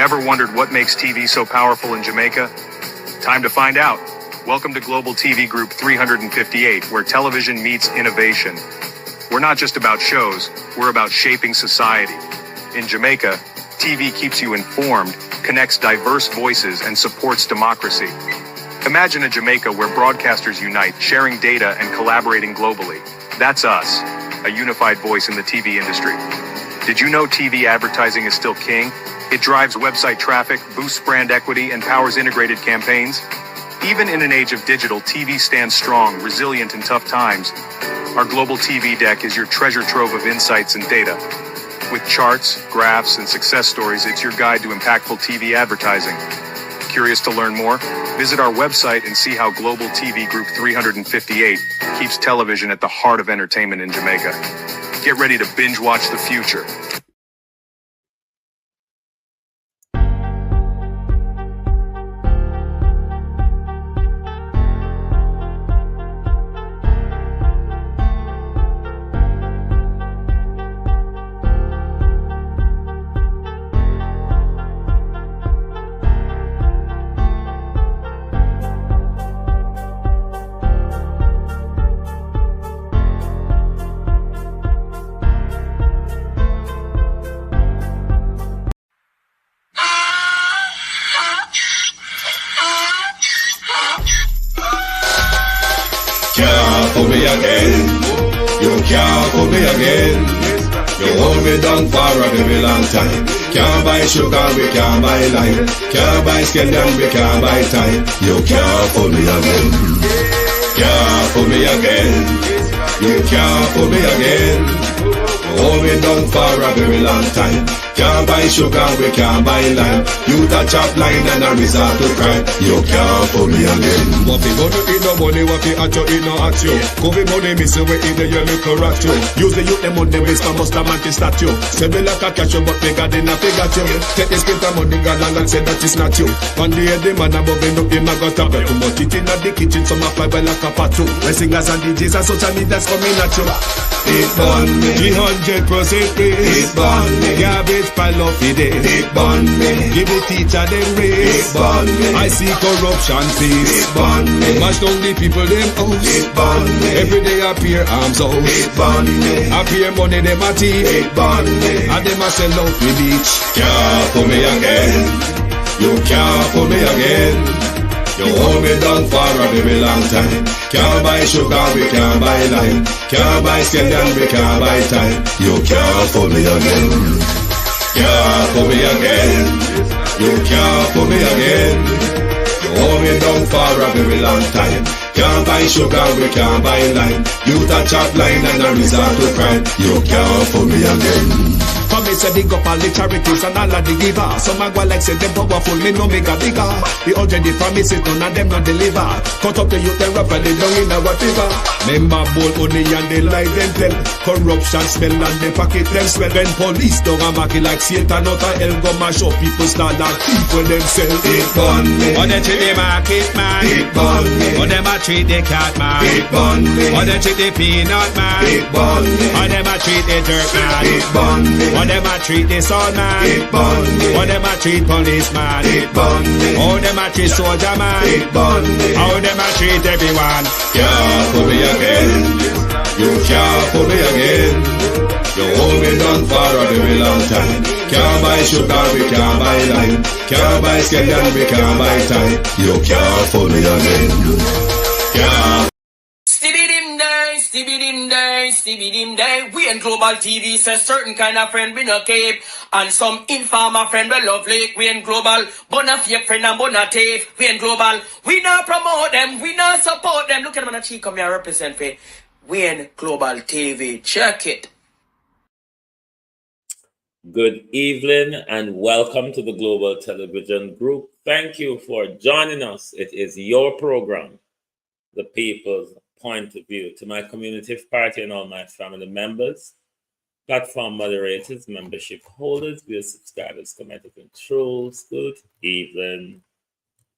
Ever wondered what makes TV so powerful in Jamaica? Time to find out. Welcome to Global TV Group 358, where television meets innovation. We're not just about shows, we're about shaping society. In Jamaica, TV keeps you informed, connects diverse voices, and supports democracy. Imagine a Jamaica where broadcasters unite, sharing data and collaborating globally. That's us, a unified voice in the TV industry. Did you know TV advertising is still king? It drives website traffic, boosts brand equity, and powers integrated campaigns. Even in an age of digital, TV stands strong, resilient in tough times. Our Global TV Deck is your treasure trove of insights and data. With charts, graphs, and success stories, it's your guide to impactful TV advertising. Curious to learn more? Visit our website and see how Global TV Group 358 keeps television at the heart of entertainment in Jamaica. Get ready to binge watch the future. For me again, you can't for me again. You hold me down for a very long time. Can't buy sugar, we can't buy lime. Can't buy scallion, we can't buy time. You can't for me again. Can't for me again. You can't for me again. Hold me down for a very long time. Can't buy sugar, we can't buy lime. You touch up line and a resort to crime. You can't for me again. What fi gonna eat no money, what fi at you, eat no at you. Covid money, miss away in the yellow correct you. Use the youth, them money, waste my must a man to start you. Say me like a catch you, but bigger than a figure you. Take the spit of money, God and say that it's not you. On the head, the man above him, him a got up. Too much it in the kitchen, some a fly by like a patu. My singers and DJs and social media's coming at you. It burn me, 300% raise. it burn me, Garbage pile of the day. it burn me, Give the teacher them it raise. burn me, I see corruption it face. burn me, Mash down the people them house. it burn me, Every day appear arms out. it burn me, Appear money them a thief. it burn me. And them a sell out the beach. Can't for me again. You can't for me again. You hold me down for a very long time. Can't buy sugar, we can't buy lime. Can't buy scallion, we can't buy time. You can't for me again. Can't for me again. You can't for me again. You hold me down for a very long time. Can't buy sugar, we can't buy lime. You touch up line and a resort to crime. You can't for me again. For me say big up all the charities and all of the givers. Some a go like say them powerful, me no make a bigger. The 100 promises, none of them not deliver. Cut up the youth, they rap and they down in a whatever. Member bowl only and they lie them tell. Corruption smell and they pocket them swell. When police don't a market like Satan out of hell, go mash up people start like people themselves. It burn me, Or they treat the market man. it burn me, Or them a treat the cat man. it burn me, Or they treat the peanut man. it burn me, Or them a treat the dirt man. it burn me, Or them a treat the soul man. it burn me, Or them a treat policeman. it burn me, Or them a treat soldier man. it burn me. How them a treat everyone. Can't for me again. You can't for me again. You hold me down for a very long time. Can't buy sugar, we can't buy lime. Can't buy scallion, we can't buy time. You can't for me again. Can't. Stibbidim day, stibbidim day, stibbidim day. We in Global TV say certain kind of friend we no keep. And some informer friend we love like we in Global. Bona fake friend and bona thief. We in Global. We not promote them, we not support them. Look at them on the cheek come here represent for we in Global TV. Check it. Good evening and welcome to the Global Television Group. Thank you for joining us. It is your program, The People's Point of View. To my community party and all my family members, platform moderators, membership holders, viewer subscribers, comment controls, good evening.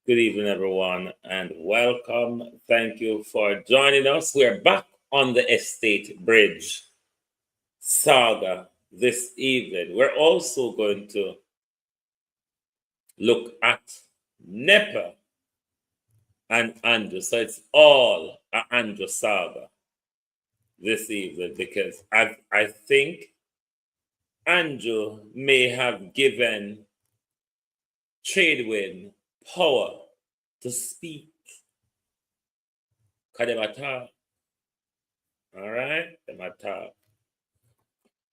Good evening, everyone, and welcome. Thank you for joining us. We're back on the Estate Bridge saga this evening. We're also going to look at NEPA and Andrew. So it's all an Andrew saga this evening, because I think Andrew may have given Tradewin power to speak. Because they talk. All right? They talk.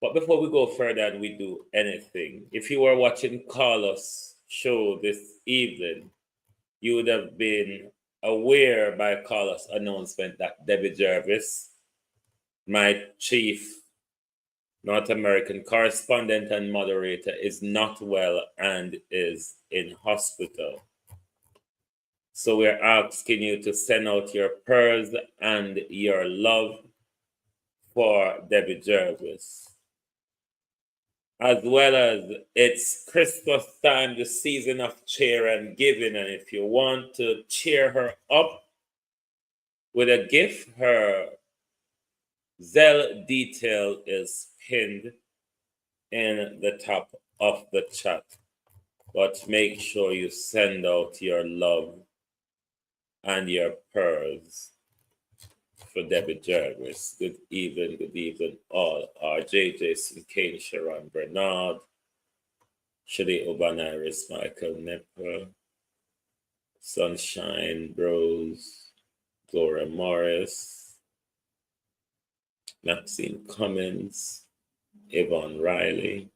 But before we go further and we do anything, if you were watching Carlos' show this evening, you would have been aware by Carlos' announcement that Debbie Jervis, my chief North American correspondent and moderator, is not well and is in hospital. So we're asking you to send out your prayers and your love for Debbie Jervis. As well as it's Christmas time, the season of cheer and giving. And if you want to cheer her up with a gift, her Zelle detail is pinned in the top of the chat. But make sure you send out your love and your prayers for Debbie Jervis. Good evening, all. RJ, Jason Kane, Sharon Bernard, Shadi Obaniris, Michael Nepper, Sunshine Rose, Gloria Morris, Maxine Cummins, Yvonne Riley.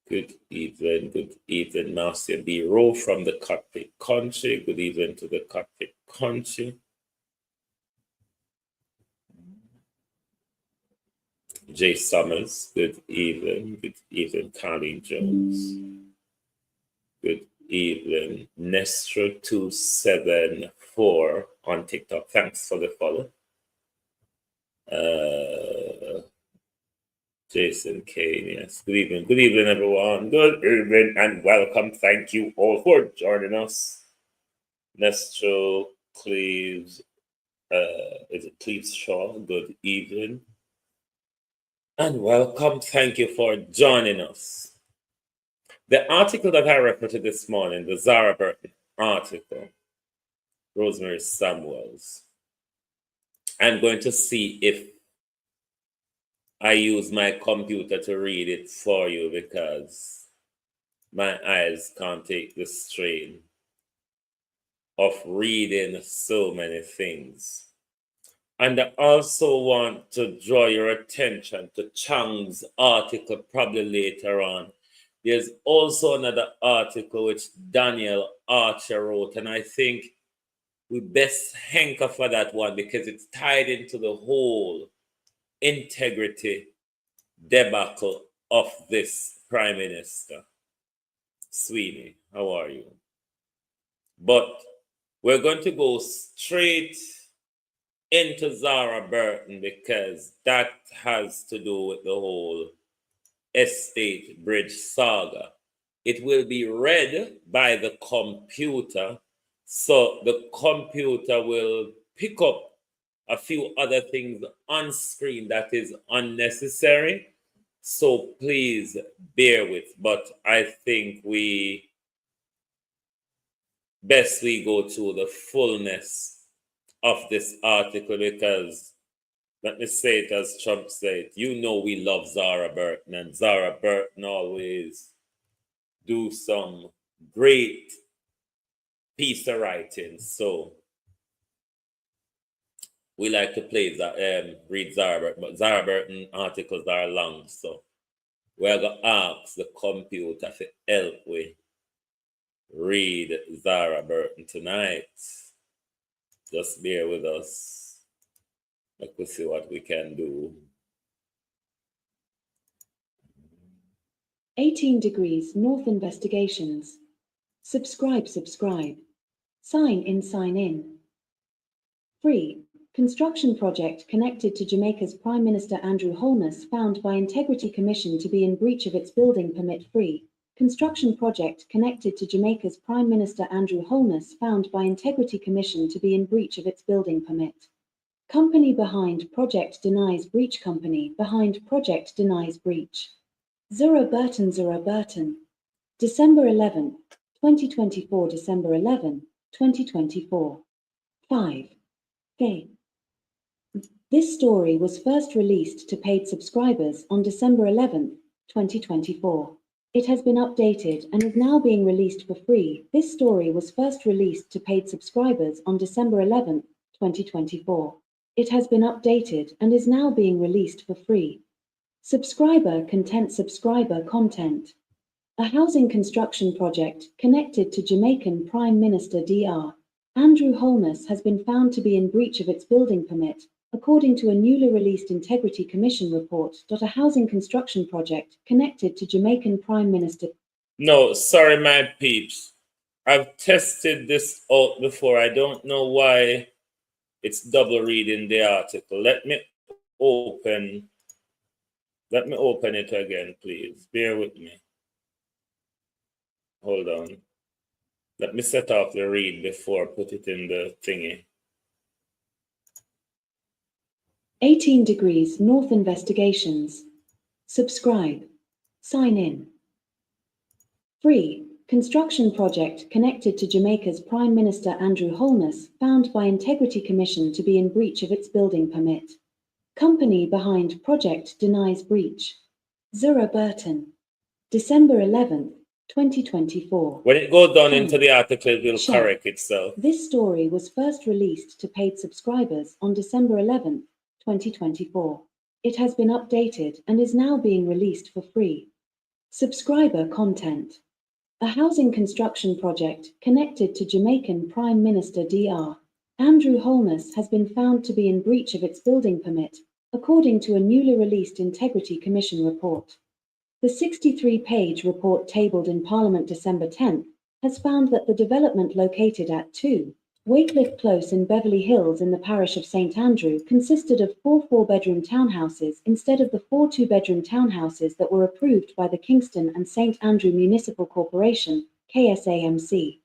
Good evening, Marcia B. Rowe from the Cockpit Country. Good evening to the Cockpit Country. Jay Summers, good evening. Good evening, Carly Jones. Good evening, Nestor274 on TikTok. Thanks for the follow. Jason Kane, yes. Good evening, everyone. Good evening and welcome. Thank you all for joining us. Nestor Cleves, is it Cleves Shaw? Good evening. And welcome. Thank you for joining us. The article that I referred to this morning, the Zara Burton article, Rosemary Samuels. I'm going to see if I use my computer to read it for you because my eyes can't take the strain of reading so many things. And I also want to draw your attention to Chang's article probably later on. There's also another article which Daniel Archer wrote, and I think we best hanker for that one because it's tied into the whole integrity debacle of this Prime Minister. Sweeney, how are you? But we're going to go straight into Zara Burton because that has to do with the whole Estate Bridge saga. It will be read by the computer, so the computer will pick up a few other things on screen that is unnecessary. So please bear with, but I think we go to the fullness of this article because, let me say it as Trump said, you know we love Zara Burton, and Zara Burton always do some great piece of writing. So we like to play read Zara Burton, but Zara Burton articles are long, so we're going to ask the computer to help we read Zara Burton tonight. Just bear with us. Let's see what we can do. 18 Degrees North Investigations. Subscribe. Sign in. Free. Construction project connected to Jamaica's Prime Minister Andrew Holness found by Integrity Commission to be in breach of its building permit. Free. Construction project connected to Jamaica's Prime Minister Andrew Holness found by Integrity Commission to be in breach of its building permit. Company behind project denies breach. Company behind project denies breach. Zara Burton. December 11, 2024, December 11, 2024. 5. Okay. This story was first released to paid subscribers on December 11, 2024. It has been updated and is now being released for free. This story was first released to paid subscribers on December 11, 2024. It has been updated and is now being released for free. Subscriber content. A housing construction project connected to Jamaican Prime Minister Dr. Andrew Holness has been found to be in breach of its building permit, according to a newly released Integrity Commission report. A housing construction project connected to Jamaican Prime Minister. No, sorry, my peeps. I've tested this out before. I don't know why it's double reading the article. Let me open it again, please. Bear with me. Hold on. Let me set off the read before I put it in the thingy. 18 Degrees North Investigations. Subscribe. Sign in. Free. Construction project connected to Jamaica's Prime Minister Andrew Holness found by Integrity Commission to be in breach of its building permit. Company behind project denies breach. Zura Burton. December 11th, 2024. When it goes down into the article, it will Share. correct itself. This story was first released to paid subscribers on December 11th, 2024. It has been updated and is now being released for free. Subscriber content. A housing construction project connected to Jamaican Prime Minister Dr. Andrew Holness has been found to be in breach of its building permit, according to a newly released Integrity Commission report. The 63-page report tabled in Parliament December 10th has found that the development located at 2 Waycliffe Close in Beverly Hills in the parish of St. Andrew consisted of 4 four-bedroom townhouses instead of the 4 two-bedroom townhouses that were approved by the Kingston and St. Andrew Municipal Corporation, KSAMC.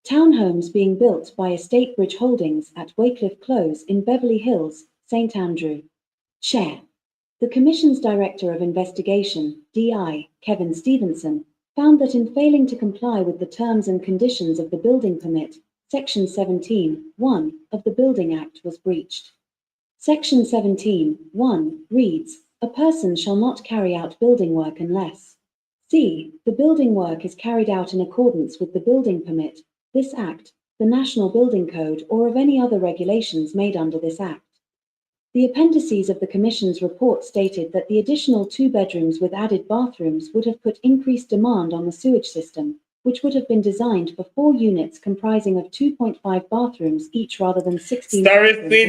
Townhomes being built by Estate Bridge Holdings at Waycliffe Close in Beverly Hills, St. Andrew. Share. The Commission's Director of Investigation, DI, Kevin Stevenson, found that in failing to comply with the terms and conditions of the building permit, Section 17(1) of the Building Act was breached. Section 17(1) reads, "A person shall not carry out building work unless c. the building work is carried out in accordance with the building permit, this Act, the National Building Code, or of any other regulations made under this Act." The appendices of the Commission's report stated that the additional 2 bedrooms with added bathrooms would have put increased demand on the sewage system, which would have been designed for 4 units comprising of 2.5 bathrooms each rather than 16. Sorry, screen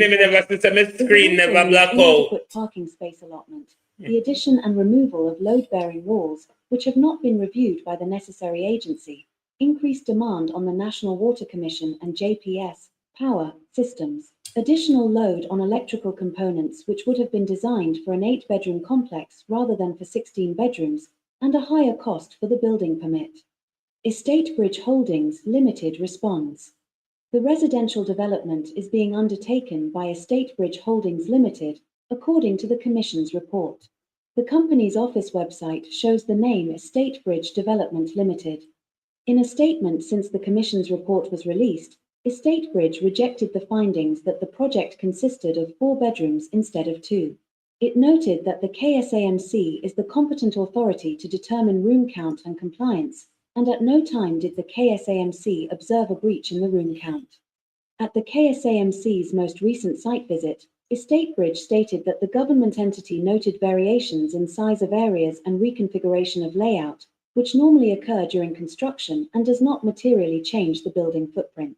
never black out. Inadequate parking space allotment, the addition and removal of load-bearing walls, which have not been reviewed by the necessary agency, increased demand on the National Water Commission and JPS power systems, additional load on electrical components which would have been designed for an 8-bedroom complex rather than for 16 bedrooms, and a higher cost for the building permit. Estate Bridge Holdings Limited responds. The residential development is being undertaken by Estate Bridge Holdings Limited, according to the Commission's report. The company's office website shows the name Estate Bridge Development Limited. In a statement since the Commission's report was released, Estate Bridge rejected the findings that the project consisted of 4 bedrooms instead of 2. It noted that the KSAMC is the competent authority to determine room count and compliance, and at no time did the KSAMC observe a breach in the room count. At the KSAMC's most recent site visit, Estate Bridge stated that the government entity noted variations in size of areas and reconfiguration of layout, which normally occur during construction and does not materially change the building footprint.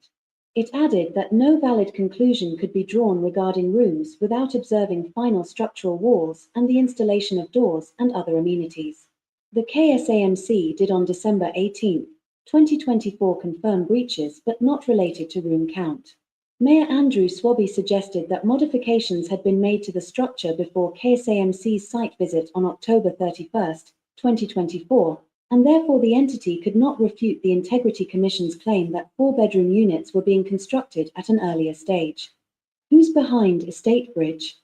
It added that no valid conclusion could be drawn regarding rooms without observing final structural walls and the installation of doors and other amenities. The KSAMC did on December 18, 2024 confirm breaches but not related to room count. Mayor Andrew Swabby suggested that modifications had been made to the structure before KSAMC's site visit on October 31, 2024, and therefore the entity could not refute the Integrity Commission's claim that 4-bedroom units were being constructed at an earlier stage. Who's behind Estate Bridge?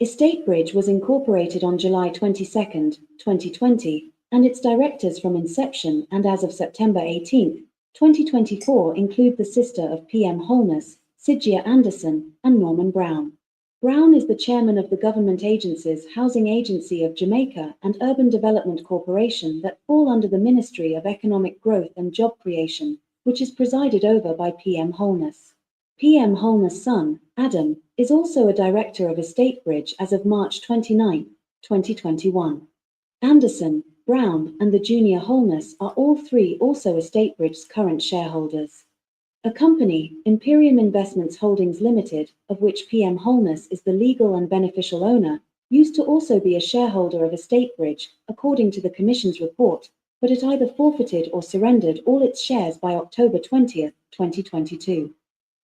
Estate Bridge was incorporated on July 22, 2020, and its directors from inception and as of September 18, 2024 include the sister of PM Holness, Sygia Anderson, and Norman Brown. Brown is the chairman of the government agencies Housing Agency of Jamaica and Urban Development Corporation that fall under the Ministry of Economic Growth and Job Creation, which is presided over by PM Holness. PM Holness' son, Adam, is also a director of EstateBridge as of March 29, 2021. Anderson, Brown, and the junior Holness are all three also EstateBridge's current shareholders. A company, Imperium Investments Holdings Limited, of which PM Holness is the legal and beneficial owner, used to also be a shareholder of EstateBridge, according to the Commission's report, but it either forfeited or surrendered all its shares by October 20, 2022.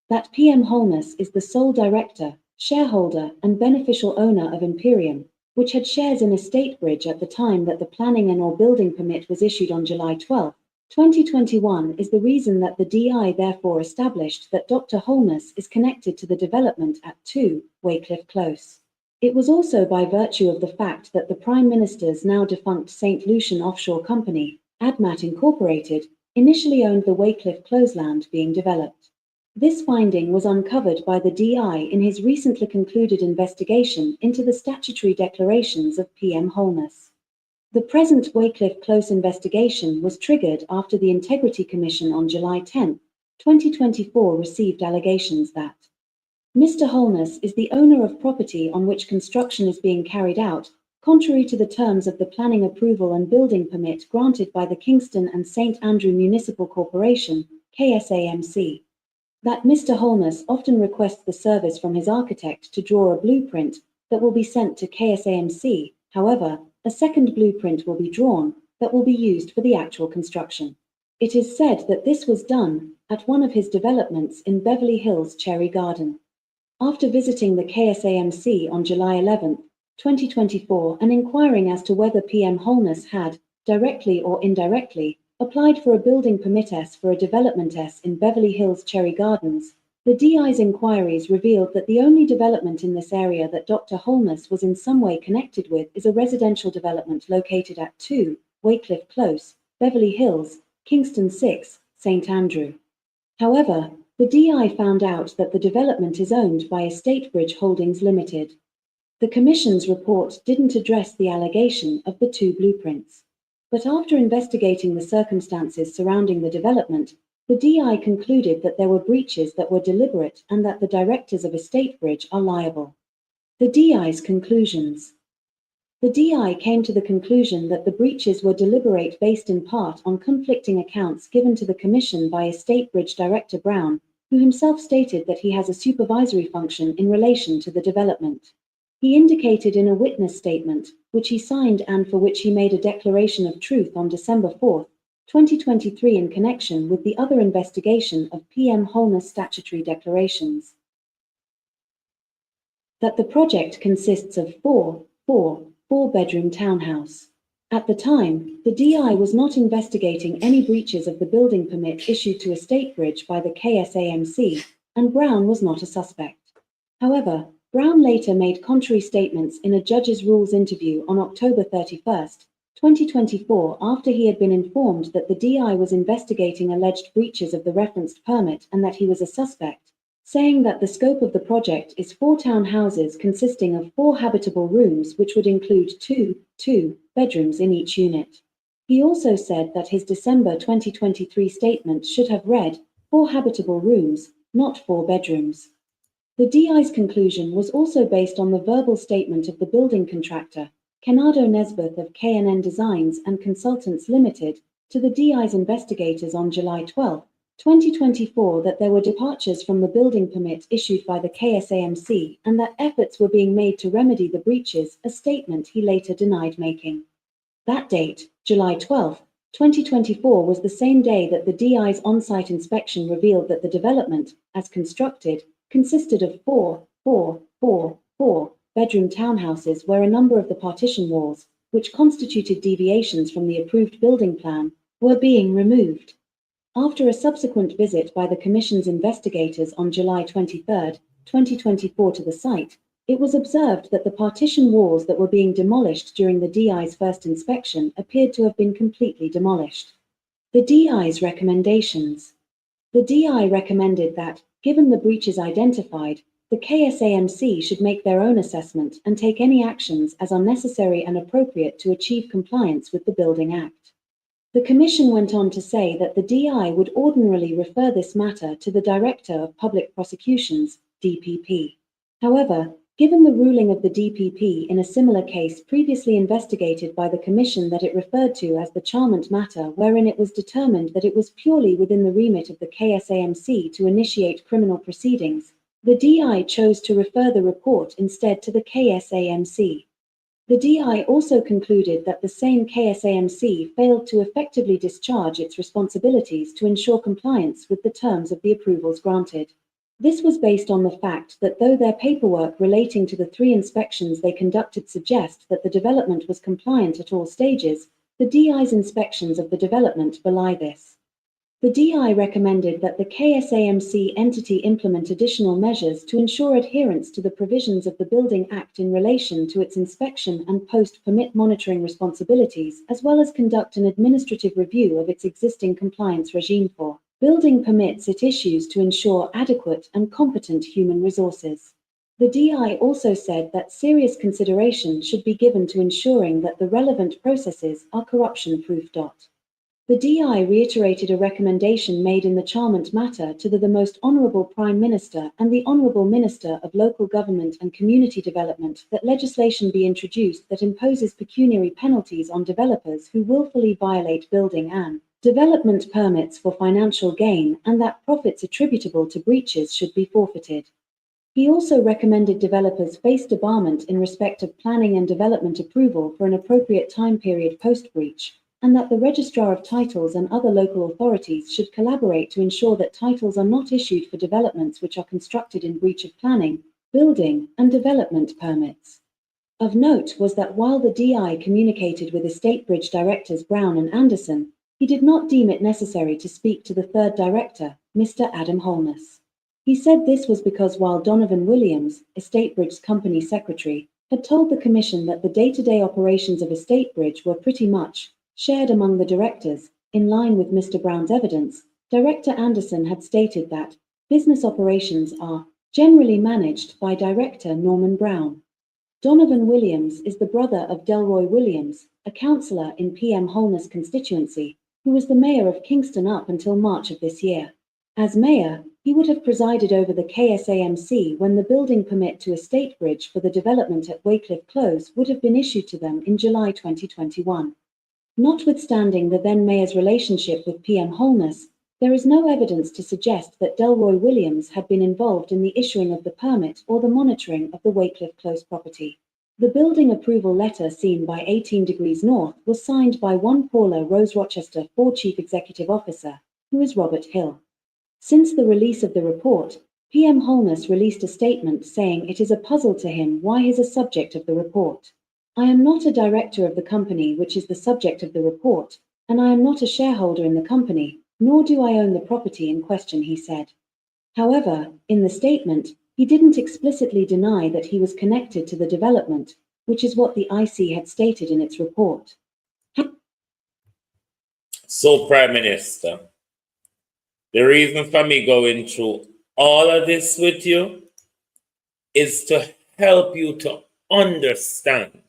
That PM Holness is the sole director, shareholder, and beneficial owner of Imperium, which had shares in EstateBridge at the time that the planning and/or building permit was issued on July 12, 2021, is the reason that the DI therefore established that Dr. Holness is connected to the development at 2 Waycliffe Close. It was also by virtue of the fact that the Prime Minister's now defunct St. Lucian Offshore Company, ADMAT Incorporated, initially owned the Waycliffe Close land being developed. This finding was uncovered by the DI in his recently concluded investigation into the statutory declarations of PM Holness. The present Waycliffe Close investigation was triggered after the Integrity Commission on July 10, 2024 received allegations that Mr. Holness is the owner of property on which construction is being carried out, contrary to the terms of the planning approval and building permit granted by the Kingston and St. Andrew Municipal Corporation, KSAMC. That Mr. Holness often requests the service from his architect to draw a blueprint that will be sent to KSAMC, however, a second blueprint will be drawn that will be used for the actual construction. It is said that this was done at one of his developments in Beverly Hills Cherry Garden. After visiting the KSAMC on July 11, 2024, and inquiring as to whether PM Holness had, directly or indirectly, applied for a building permit S for a development S in Beverly Hills Cherry Gardens, the DI's inquiries revealed that the only development in this area that Dr. Holness was in some way connected with is a residential development located at 2 Waycliffe Close, Beverly Hills, Kingston 6, St. Andrew. However, the DI found out that the development is owned by EstateBridge Holdings Limited. The Commission's report didn't address the allegation of the two blueprints. But after investigating the circumstances surrounding the development, the DI concluded that there were breaches that were deliberate and that the directors of EstateBridge are liable. The DI's conclusions. The DI came to the conclusion that the breaches were deliberate based in part on conflicting accounts given to the Commission by EstateBridge Director Brown, who himself stated that he has a supervisory function in relation to the development. He indicated in a witness statement, which he signed and for which he made a declaration of truth on December 4, 2023 in connection with the other investigation of PM Holness statutory declarations, that the project consists of four-bedroom townhouse. At the time, the DI was not investigating any breaches of the building permit issued to EstateBridge by the KSAMC, and Brown was not a suspect. However, Brown later made contrary statements in a judge's rules interview on October 31, 2024, after he had been informed that the DI was investigating alleged breaches of the referenced permit and that he was a suspect, saying that the scope of the project is 4 townhouses consisting of 4 habitable rooms which would include two bedrooms in each unit. He also said that his December 2023 statement should have read 4 habitable rooms, not 4 bedrooms. The DI's conclusion was also based on the verbal statement of the building contractor, Kenardo Nesbitt of KNN Designs and Consultants Limited, to the DI's investigators on July 12, 2024, that there were departures from the building permit issued by the KSAMC and that efforts were being made to remedy the breaches, a statement he later denied making. That date, July 12, 2024, was the same day that the DI's on-site inspection revealed that the development, as constructed, consisted of 4 bedroom townhouses where a number of the partition walls, which constituted deviations from the approved building plan, were being removed. After a subsequent visit by the Commission's investigators on July 23, 2024 to the site, It was observed that the partition walls that were being demolished during the DI's first inspection appeared to have been completely demolished. The DI's recommendations. The DI recommended that, given the breaches identified, the KSAMC should make their own assessment and take any actions as are necessary and appropriate to achieve compliance with the Building Act. The Commission went on to say that the DI would ordinarily refer this matter to the Director of Public Prosecutions, DPP. However, given the ruling of the DPP in a similar case previously investigated by the Commission that it referred to as the Charmant matter, wherein it was determined that it was purely within the remit of the KSAMC to initiate criminal proceedings, the DI chose to refer the report instead to the KSAMC. The DI also concluded that the same KSAMC failed to effectively discharge its responsibilities to ensure compliance with the terms of the approvals granted. This was based on the fact that though their paperwork relating to the 3 inspections they conducted suggest that the development was compliant at all stages, the DI's inspections of the development belie this. The DI recommended that the KSAMC entity implement additional measures to ensure adherence to the provisions of the Building Act in relation to its inspection and post-permit monitoring responsibilities, as well as conduct an administrative review of its existing compliance regime for building permits it issues to ensure adequate and competent human resources. The DI also said that serious consideration should be given to ensuring that the relevant processes are corruption-proof. The DI reiterated a recommendation made in the Charmant matter to the Most Honourable Prime Minister and the Honourable Minister of Local Government and Community Development that legislation be introduced that imposes pecuniary penalties on developers who willfully violate building and development permits for financial gain, and that profits attributable to breaches should be forfeited. He also recommended developers face debarment in respect of planning and development approval for an appropriate time period post-breach, and that the Registrar of Titles and other local authorities should collaborate to ensure that titles are not issued for developments which are constructed in breach of planning, building, and development permits. Of note was that while the DI communicated with Estate Bridge directors Brown and Anderson, he did not deem it necessary to speak to the third director, Mr. Adam Holness. He said this was because while Donovan Williams, Estate Bridge's company secretary, had told the Commission that the day-to-day operations of Estate Bridge were pretty much shared among the directors, in line with Mr. Brown's evidence, Director Anderson had stated that business operations are generally managed by Director Norman Brown. Donovan Williams is the brother of Delroy Williams, a councillor in PM Holness constituency, who was the mayor of Kingston up until March of this year. As mayor, he would have presided over the KSAMC when the building permit to Estate Bridge for the development at Waycliffe Close would have been issued to them in July 2021. Notwithstanding the then mayor's relationship with PM Holness, there is no evidence to suggest that Delroy Williams had been involved in the issuing of the permit or the monitoring of the Waycliffe Close property. The building approval letter seen by 18 Degrees North was signed by one Paula Rose Rochester, Ford Chief Executive Officer, who is Robert Hill. Since the release of the report, PM Holness released a statement saying it is a puzzle to him why he is a subject of the report. I am not a director of the company which is the subject of the report, and I am not a shareholder in the company, nor do I own the property in question, he said. However, in the statement, he didn't explicitly deny that he was connected to the development, which is what the IC had stated in its report. So, Prime Minister, the reason for me going through all of this with you is to help you to understand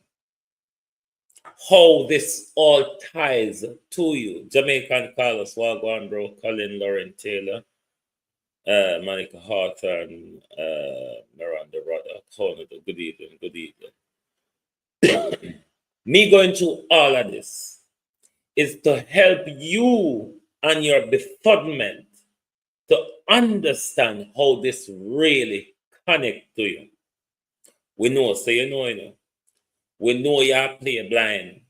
how this all ties to you. Jamaican Carlos Wagwan, bro, Colin Lauren Taylor, Monica Hawthorne, Miranda Rodder, good evening, good evening. Me going through all of this is to help you and your befuddlement to understand how this really connect to you. We know, so you know. We know you play blind.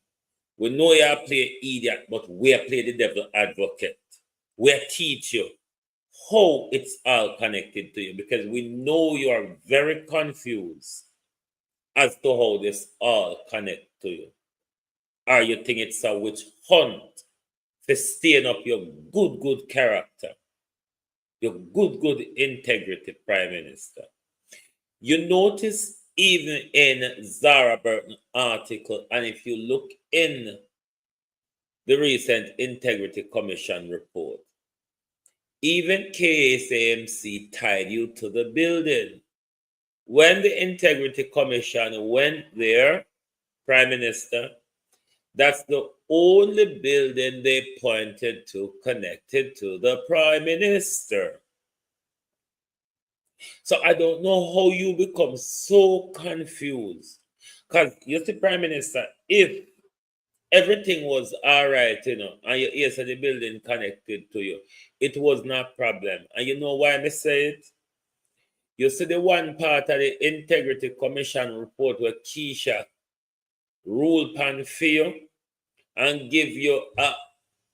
We know you play idiot, but we play the devil advocate. We teach you how it's all connected to you, because we know you are very confused as to how this all connect to you. Or you think it's a witch hunt to stain up your good character, your good integrity, Prime Minister. You notice even in Zara Burton article, and if you look in the recent Integrity Commission report, even KSAMC tied you to the building. When the Integrity Commission went there, Prime Minister, that's the only building they pointed to connected to the Prime Minister. So I don't know how you become so confused. Because you see, Prime Minister, if everything was all right, and you said the building connected to you, it was not a problem. And you know why I say it? You see the one part of the Integrity Commission report where Keisha ruled pan for you and give you a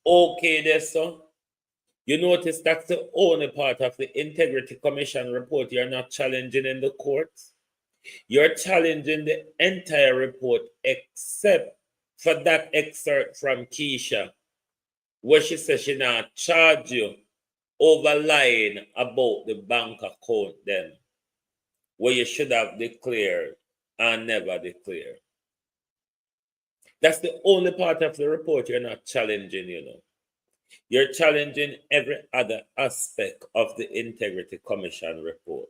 okay there, so you notice that's the only part of the Integrity Commission report you're not challenging in the courts. You're challenging the entire report except for that excerpt from Keisha where she says she not charge you over lying about the bank account then, where you should have declared and never declared. That's the only part of the report you're not challenging, You're challenging every other aspect of the Integrity Commission report.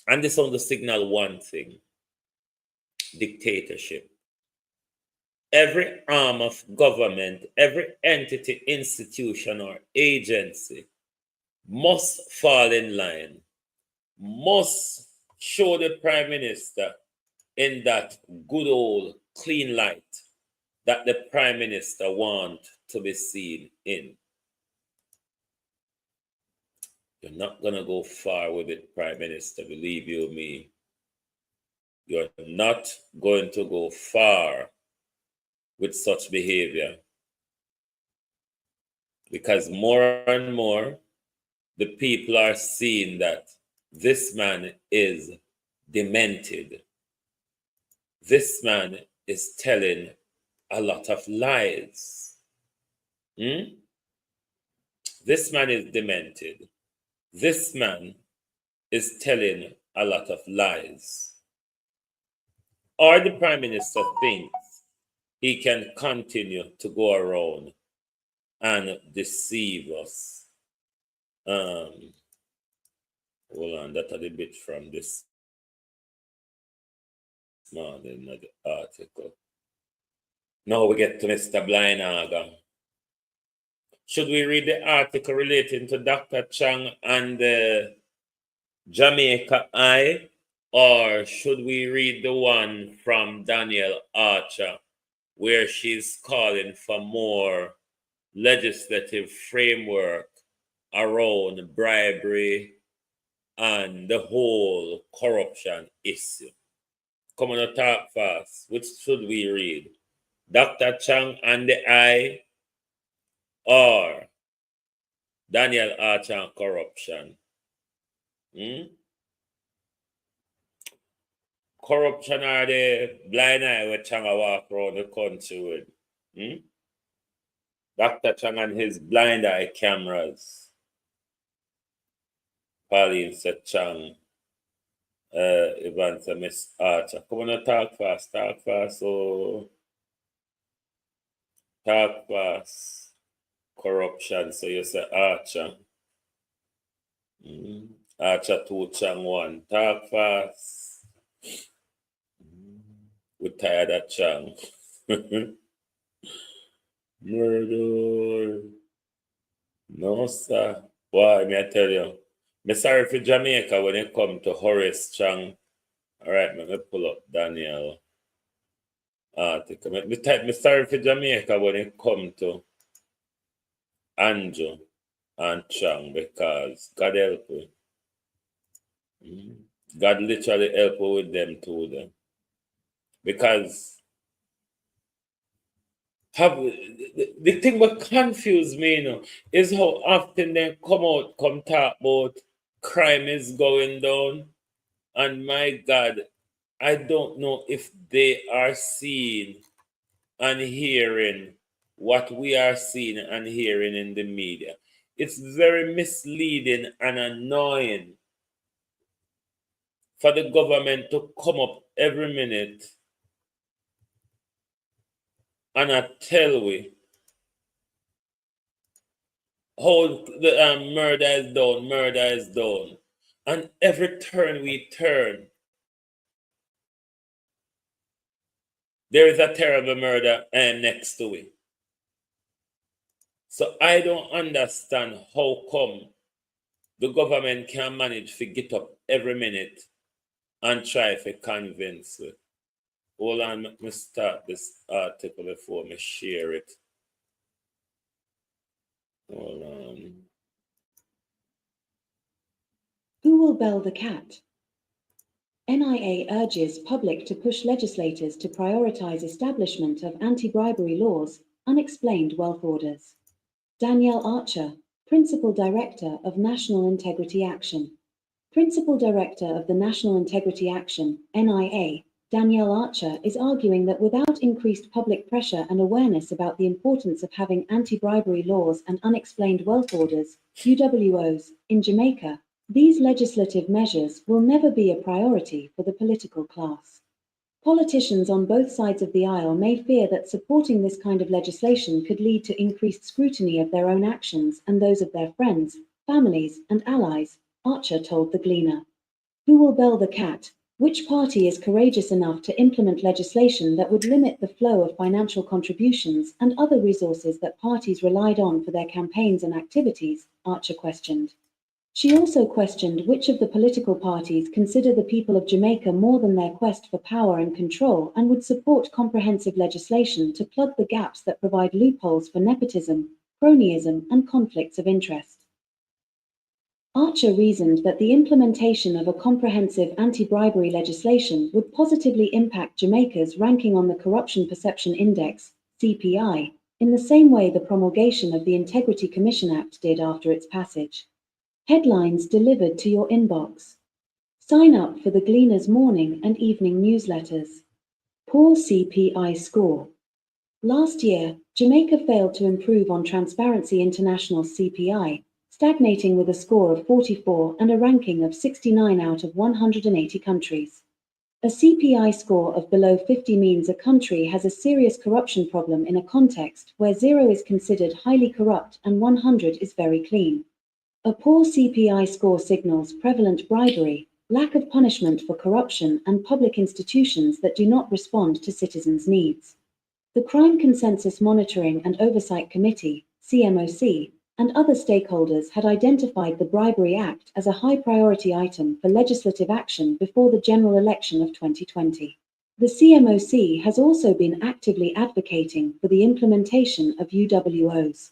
And this only signal one thing: dictatorship. Every arm of government, every entity, institution, or agency must fall in line, must show the Prime Minister in that good old clean light that the Prime Minister wants to be seen in. You're not going to go far with it, Prime Minister, believe you me. You're not going to go far with such behavior. Because more and more, the people are seeing that this man is demented. This man is telling a lot of lies. This man is demented. This man is telling a lot of lies. Or the Prime Minister thinks he can continue to go around and deceive us. Hold on, that's a little bit from this morning of the article. Now we get to Mr. Blinaga. Should we read the article relating to Dr. Chang and the Jamaica Eye, or should we read the one from Daniel Archer, where she's calling for more legislative framework around bribery and the whole corruption issue? Come on, talk fast. Which should we read? Dr. Chang and the Eye, or Daniel Archer and corruption? Corruption are the blind eye where Chang walk around the country with. Dr. Chang and his blind eye cameras. Pauline said Chang. Ivan said Miss Archer. Come on, talk fast, so talk fast. Corruption, so you say Archer. Archer 2, Chang 1. Talk fast. We're tired of Chang. Murder. No, sir. Why, may I tell you? I'm sorry for Jamaica when it comes to Horace Chang. All right, let me pull up Daniel article. I'm sorry for Jamaica when it comes to Andrew and Chang, because God help you. God literally help you with them too. Then. Because the thing that confuse me, is how often they come talk about crime is going down. And my God, I don't know if they are seeing and hearing what we are seeing and hearing in the media. It's very misleading and annoying for the government to come up every minute and tell we how the murder is down. And every turn we turn, there is a terrible murder next to it. So I don't understand how come the government can manage to get up every minute and try to convince you. Hold on, let me start this article before I share it. Hold on. Who will bell the cat? NIA urges public to push legislators to prioritize establishment of anti-bribery laws, unexplained wealth orders. Danielle Archer, Principal Director of National Integrity Action. Principal Director of the National Integrity Action, NIA, Danielle Archer is arguing that without increased public pressure and awareness about the importance of having anti-bribery laws and unexplained wealth orders, UWOs, in Jamaica, these legislative measures will never be a priority for the political class. Politicians on both sides of the aisle may fear that supporting this kind of legislation could lead to increased scrutiny of their own actions and those of their friends, families, and allies, Archer told the Gleaner. Who will bell the cat? Which party is courageous enough to implement legislation that would limit the flow of financial contributions and other resources that parties relied on for their campaigns and activities? Archer questioned. She also questioned which of the political parties consider the people of Jamaica more than their quest for power and control and would support comprehensive legislation to plug the gaps that provide loopholes for nepotism, cronyism, and conflicts of interest. Archer reasoned that the implementation of a comprehensive anti-bribery legislation would positively impact Jamaica's ranking on the Corruption Perception Index, CPI, in the same way the promulgation of the Integrity Commission Act did after its passage. Headlines delivered to your inbox. Sign up for the Gleaner's morning and evening newsletters. Poor CPI score. Last year, Jamaica failed to improve on Transparency International's CPI, stagnating with a score of 44 and a ranking of 69 out of 180 countries. A CPI score of below 50 means a country has a serious corruption problem in a context where 0 is considered highly corrupt and 100 is very clean. A poor CPI score signals prevalent bribery, lack of punishment for corruption, and public institutions that do not respond to citizens' needs. The Crime Consensus Monitoring and Oversight Committee, CMOC, and other stakeholders had identified the Bribery Act as a high-priority item for legislative action before the general election of 2020. The CMOC has also been actively advocating for the implementation of UWOs.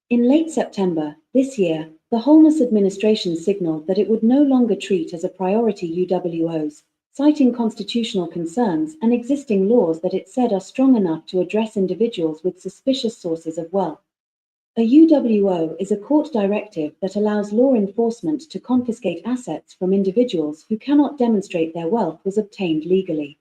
In late September this year, the Holness administration signaled that it would no longer treat as a priority UWOs, citing constitutional concerns and existing laws that it said are strong enough to address individuals with suspicious sources of wealth. A UWO is a court directive that allows law enforcement to confiscate assets from individuals who cannot demonstrate their wealth was obtained legally.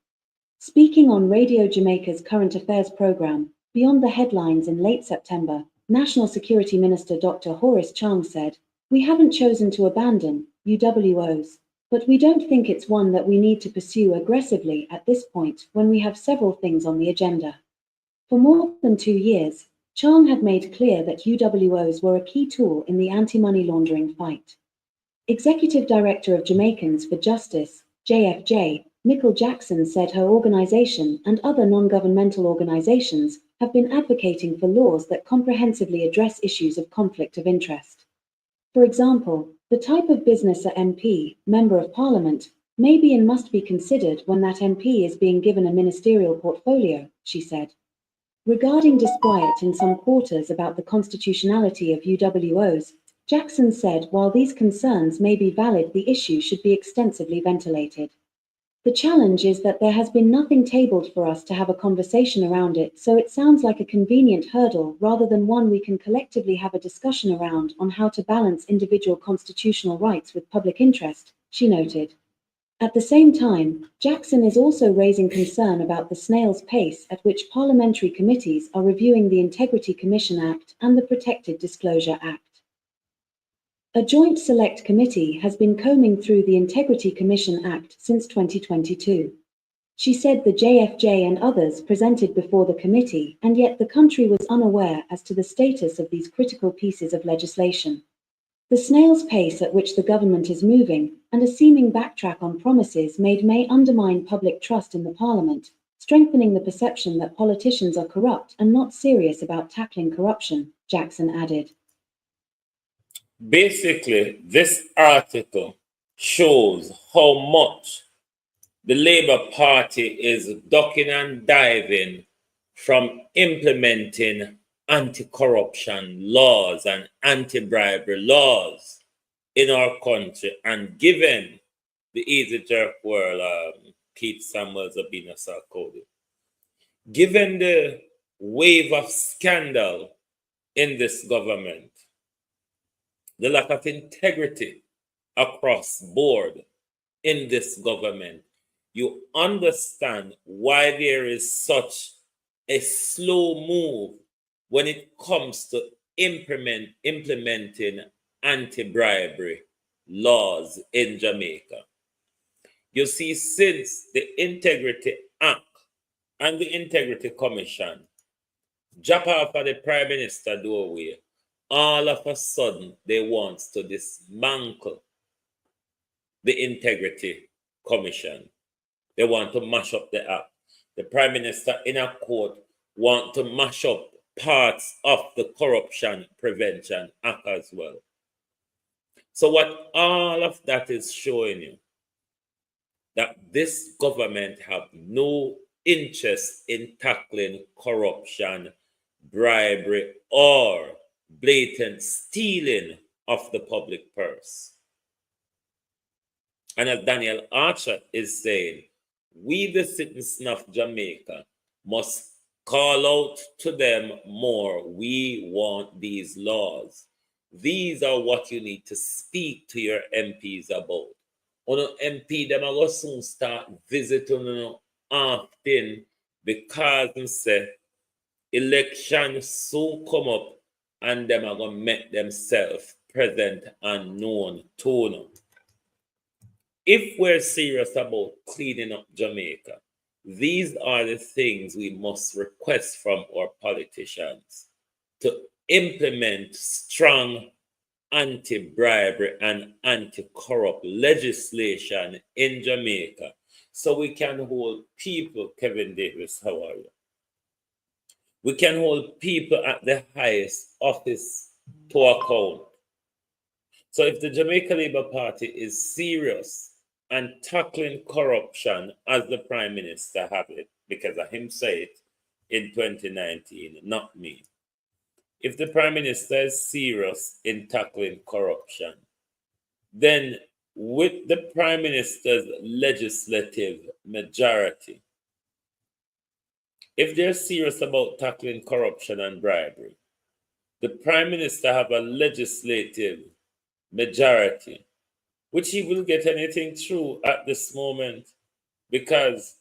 Speaking on Radio Jamaica's Current Affairs program, Beyond the Headlines in late September, National Security Minister Dr. Horace Chang said, "We haven't chosen to abandon UWOs, but we don't think it's one that we need to pursue aggressively at this point when we have several things on the agenda." For more than 2 years, Chang had made clear that UWOs were a key tool in the anti-money laundering fight. Executive Director of Jamaicans for Justice, JFJ, Nicole Jackson said her organization and other non-governmental organizations have been advocating for laws that comprehensively address issues of conflict of interest. For example, the type of business a MP, Member of Parliament, may be and must be considered when that MP is being given a ministerial portfolio, she said. Regarding disquiet in some quarters about the constitutionality of UWOs, Jackson said while these concerns may be valid, the issue should be extensively ventilated. The challenge is that there has been nothing tabled for us to have a conversation around it, so it sounds like a convenient hurdle rather than one we can collectively have a discussion around on how to balance individual constitutional rights with public interest, she noted. At the same time, Jackson is also raising concern about the snail's pace at which parliamentary committees are reviewing the Integrity Commission Act and the Protected Disclosure Act. A joint select committee has been combing through the Integrity Commission Act since 2022. She said the JFJ and others presented before the committee, and yet the country was unaware as to the status of these critical pieces of legislation. The snail's pace at which the government is moving, and a seeming backtrack on promises made may undermine public trust in the parliament, strengthening the perception that politicians are corrupt and not serious about tackling corruption, Jackson added. Basically, this article shows how much the Labour Party is ducking and diving from implementing anti-corruption laws and anti-bribery laws in our country, and given the easy jerk world, Keith Samuels, Abina Sarkodie, given the wave of scandal in this government, the lack of integrity across board in this government, you understand why there is such a slow move when it comes to implementing anti-bribery laws in Jamaica. You see, since the Integrity Act and the Integrity Commission drop off at the Prime Minister doorway, all of a sudden they want to dismantle the Integrity Commission. They want to mash up the act. The Prime Minister in a court want to mash up parts of the Corruption Prevention Act as well. So what all of that is showing you, that this government have no interest in tackling corruption, bribery, or blatant stealing of the public purse. And as Daniel Archer is saying, we, the citizens of Jamaica, must call out to them more. We want these laws. These are what you need to speak to your MPs about. On MP, them are going to soon start visiting you often, because they say election soon come up and them are going to make themselves present and known to them. If we're serious about cleaning up Jamaica, these are the things we must request from our politicians: to implement strong anti-bribery and anti-corrupt legislation in Jamaica, so we can hold people, Kevin Davis, how are you? We can hold people at the highest office to account. So if the Jamaica Labour Party is serious and tackling corruption, as the Prime Minister have it, because of him say it in 2019, not me. If the Prime Minister is serious in tackling corruption, then with the Prime Minister's legislative majority, if they're serious about tackling corruption and bribery, the Prime Minister have a legislative majority, which he will get anything through at this moment, because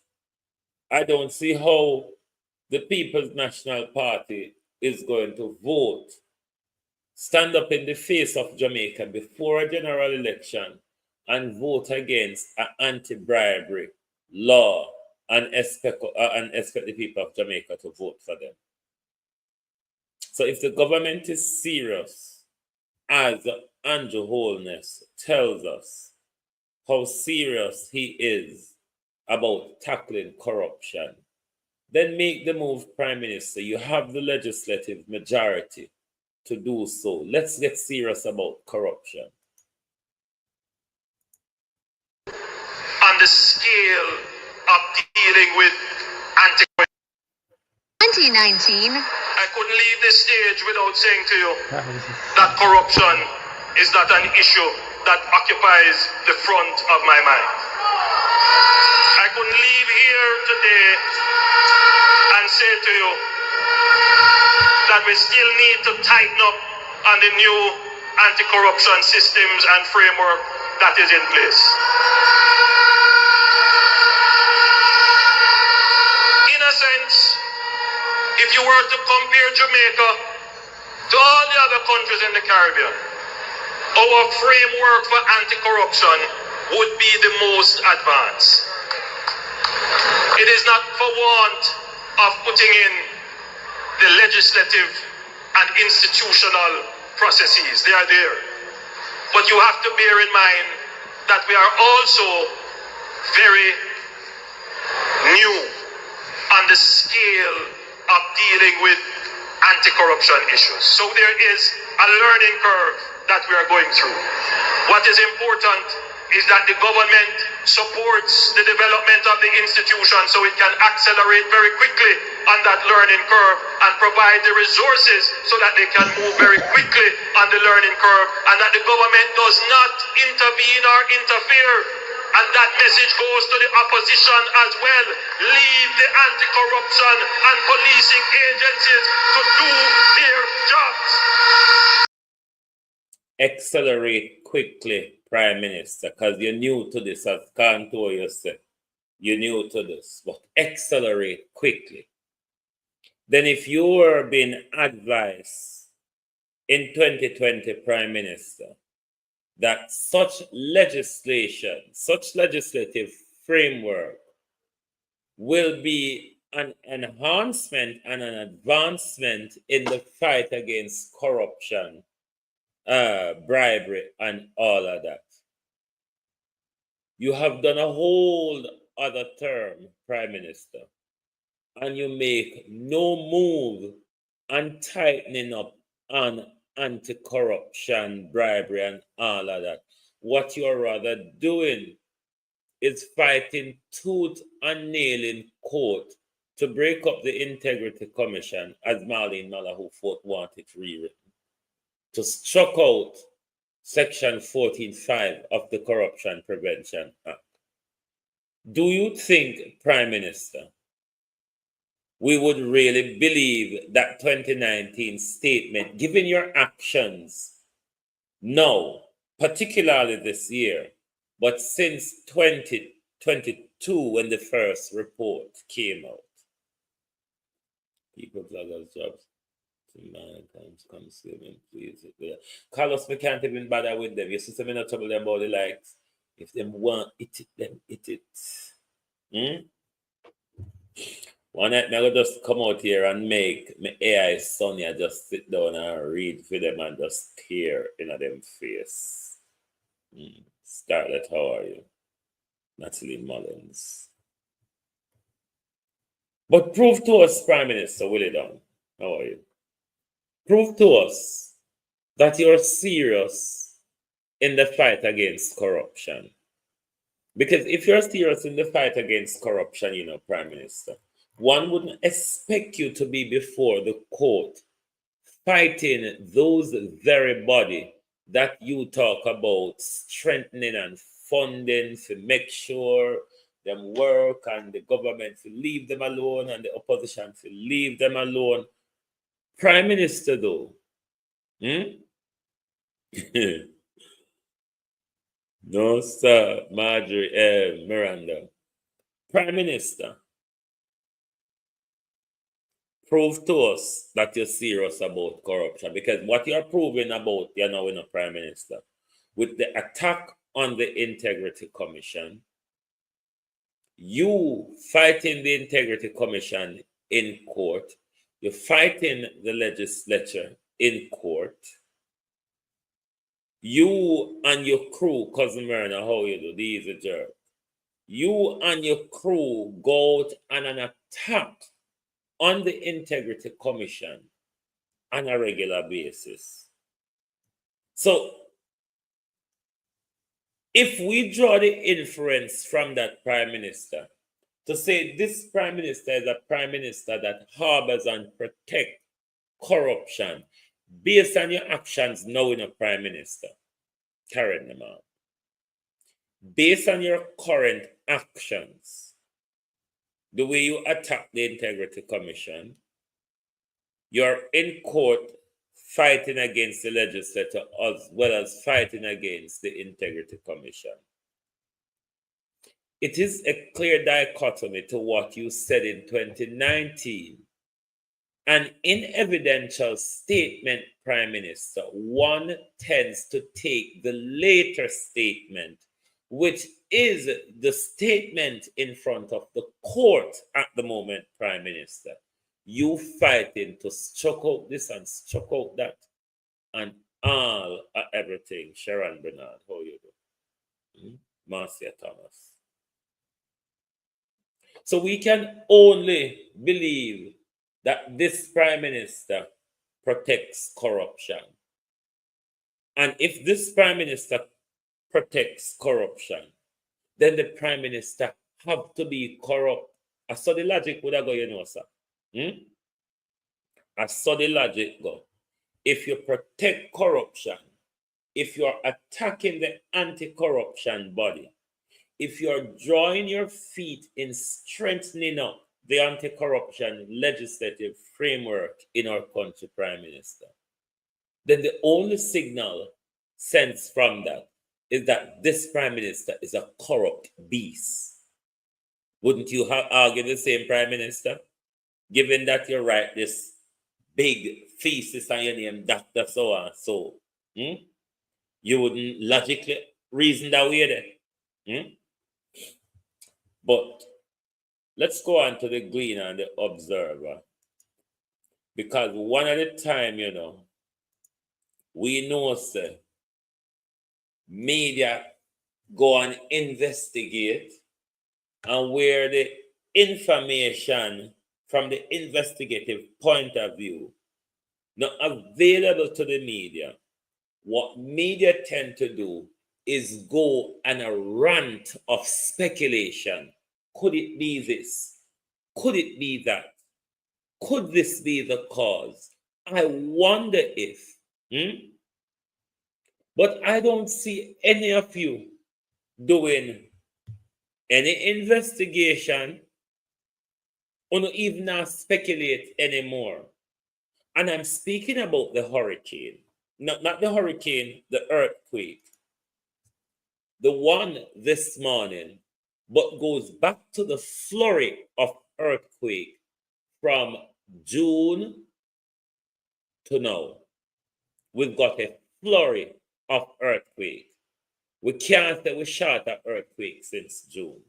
I don't see how the People's National Party is going to vote, stand up in the face of Jamaica before a general election and vote against an anti-bribery law and expect the people of Jamaica to vote for them. So if the government is serious, as Andrew Holness tells us how serious he is about tackling corruption, then make the move, Prime Minister. You have the legislative majority to do so. Let's get serious about corruption. On the scale of dealing with anti-corruption, 2019. I couldn't leave this stage without saying to you that corruption is not an issue that occupies the front of my mind. I couldn't leave here today and say to you that we still need to tighten up on the new anti-corruption systems and framework that is in place. In a sense, if you were to compare Jamaica to all the other countries in the Caribbean, our framework for anti-corruption would be the most advanced. It is not for want of putting in the legislative and institutional processes. They are there. But you have to bear in mind that we are also very new on the scale of dealing with anti-corruption issues. So there is a learning curve that we are going through. What is important is that the government supports the development of the institution so it can accelerate very quickly on that learning curve and provide the resources so that they can move very quickly on the learning curve, and that the government does not intervene or interfere. And that message goes to the opposition as well. Leave the anti-corruption and policing agencies to do their jobs. Accelerate quickly, Prime Minister, because you're new to this, as Kantor you said. You're new to this, but accelerate quickly. Then if you were being advised in 2020, Prime Minister, that such legislation, such legislative framework will be an enhancement and an advancement in the fight against corruption, bribery, and all of that. You have done a whole other term, Prime Minister, and you make no move on tightening up on anti-corruption, bribery, and all of that. What you're rather doing is fighting tooth and nail in court to break up the Integrity Commission, as Marlene Malahou wanted rewritten, to struck out Section 14.5 of the Corruption Prevention Act. Do you think, Prime Minister, we would really believe that 2019 statement, given your actions now, particularly this year, but since 2022 when the first report came out? People bloggers jobs. Come swimming, please. Carlos, we can't even bother with them. You see, some not trouble them about the likes. If them want it, them eat it. One night, I will just come out here and make my AI Sonia just sit down and read for them and just stare in them face. Scarlett, how are you? Natalie Mullins. But prove to us, Prime Minister Willie Dunn, how are you? Prove to us that you're serious in the fight against corruption. Because if you're serious in the fight against corruption, Prime Minister, one wouldn't expect you to be before the court fighting those very body that you talk about strengthening and funding to make sure them work and the government to leave them alone and the opposition to leave them alone. Prime Minister, though, no, sir, Marjorie, Miranda. Prime Minister, prove to us that you're serious about corruption, because what you're proving about, you're now in a Prime Minister, with the attack on the Integrity Commission, you fighting the Integrity Commission in court, you're fighting the legislature in court. You and your crew, Cousin Myrna, how you do? These are jerk. You and your crew go out on an attack on the Integrity Commission on a regular basis. So, if we draw the inference from that Prime Minister to say this Prime Minister is a Prime Minister that harbors and protects corruption based on your actions now in a Prime Minister, carrying them out, based on your current actions, the way you attack the Integrity Commission, you're in court fighting against the legislature as well as fighting against the Integrity Commission. It is a clear dichotomy to what you said in 2019 an in evidential statement, Prime Minister, one tends to take the later statement, which is the statement in front of the court at the moment, Prime Minister. You fighting to stroke out this and stroke out that and all everything. Sharon Bernard, how you do? Marcia Thomas. So we can only believe that this Prime Minister protects corruption. And if this Prime Minister protects corruption, then the Prime Minister have to be corrupt. I saw the logic would I go, you know, sir. I saw the logic go. If you protect corruption, if you're attacking the anti-corruption body, if you're drawing your feet in strengthening up the anti-corruption legislative framework in our country, Prime Minister, then the only signal sensed from that is that this Prime Minister is a corrupt beast. Wouldn't you argue the same, Prime Minister? Given that you write this big thesis on your name, Dr. So and so, you wouldn't logically reason that way then. But let's go on to the Gleaner and the Observer. Because one at a time, you know, we know, sir, media go and investigate, and where the information from the investigative point of view not available to the media, what media tend to do is go on a rant of speculation. Could it be this? Could it be that? Could this be the cause? I wonder if. But I don't see any of you doing any investigation or not even speculate anymore. And I'm speaking about the hurricane. Not the hurricane, the earthquake. The one this morning, but goes back to the flurry of earthquake from June to now. We've got a flurry of earthquake. We can't say we shot an earthquake since June.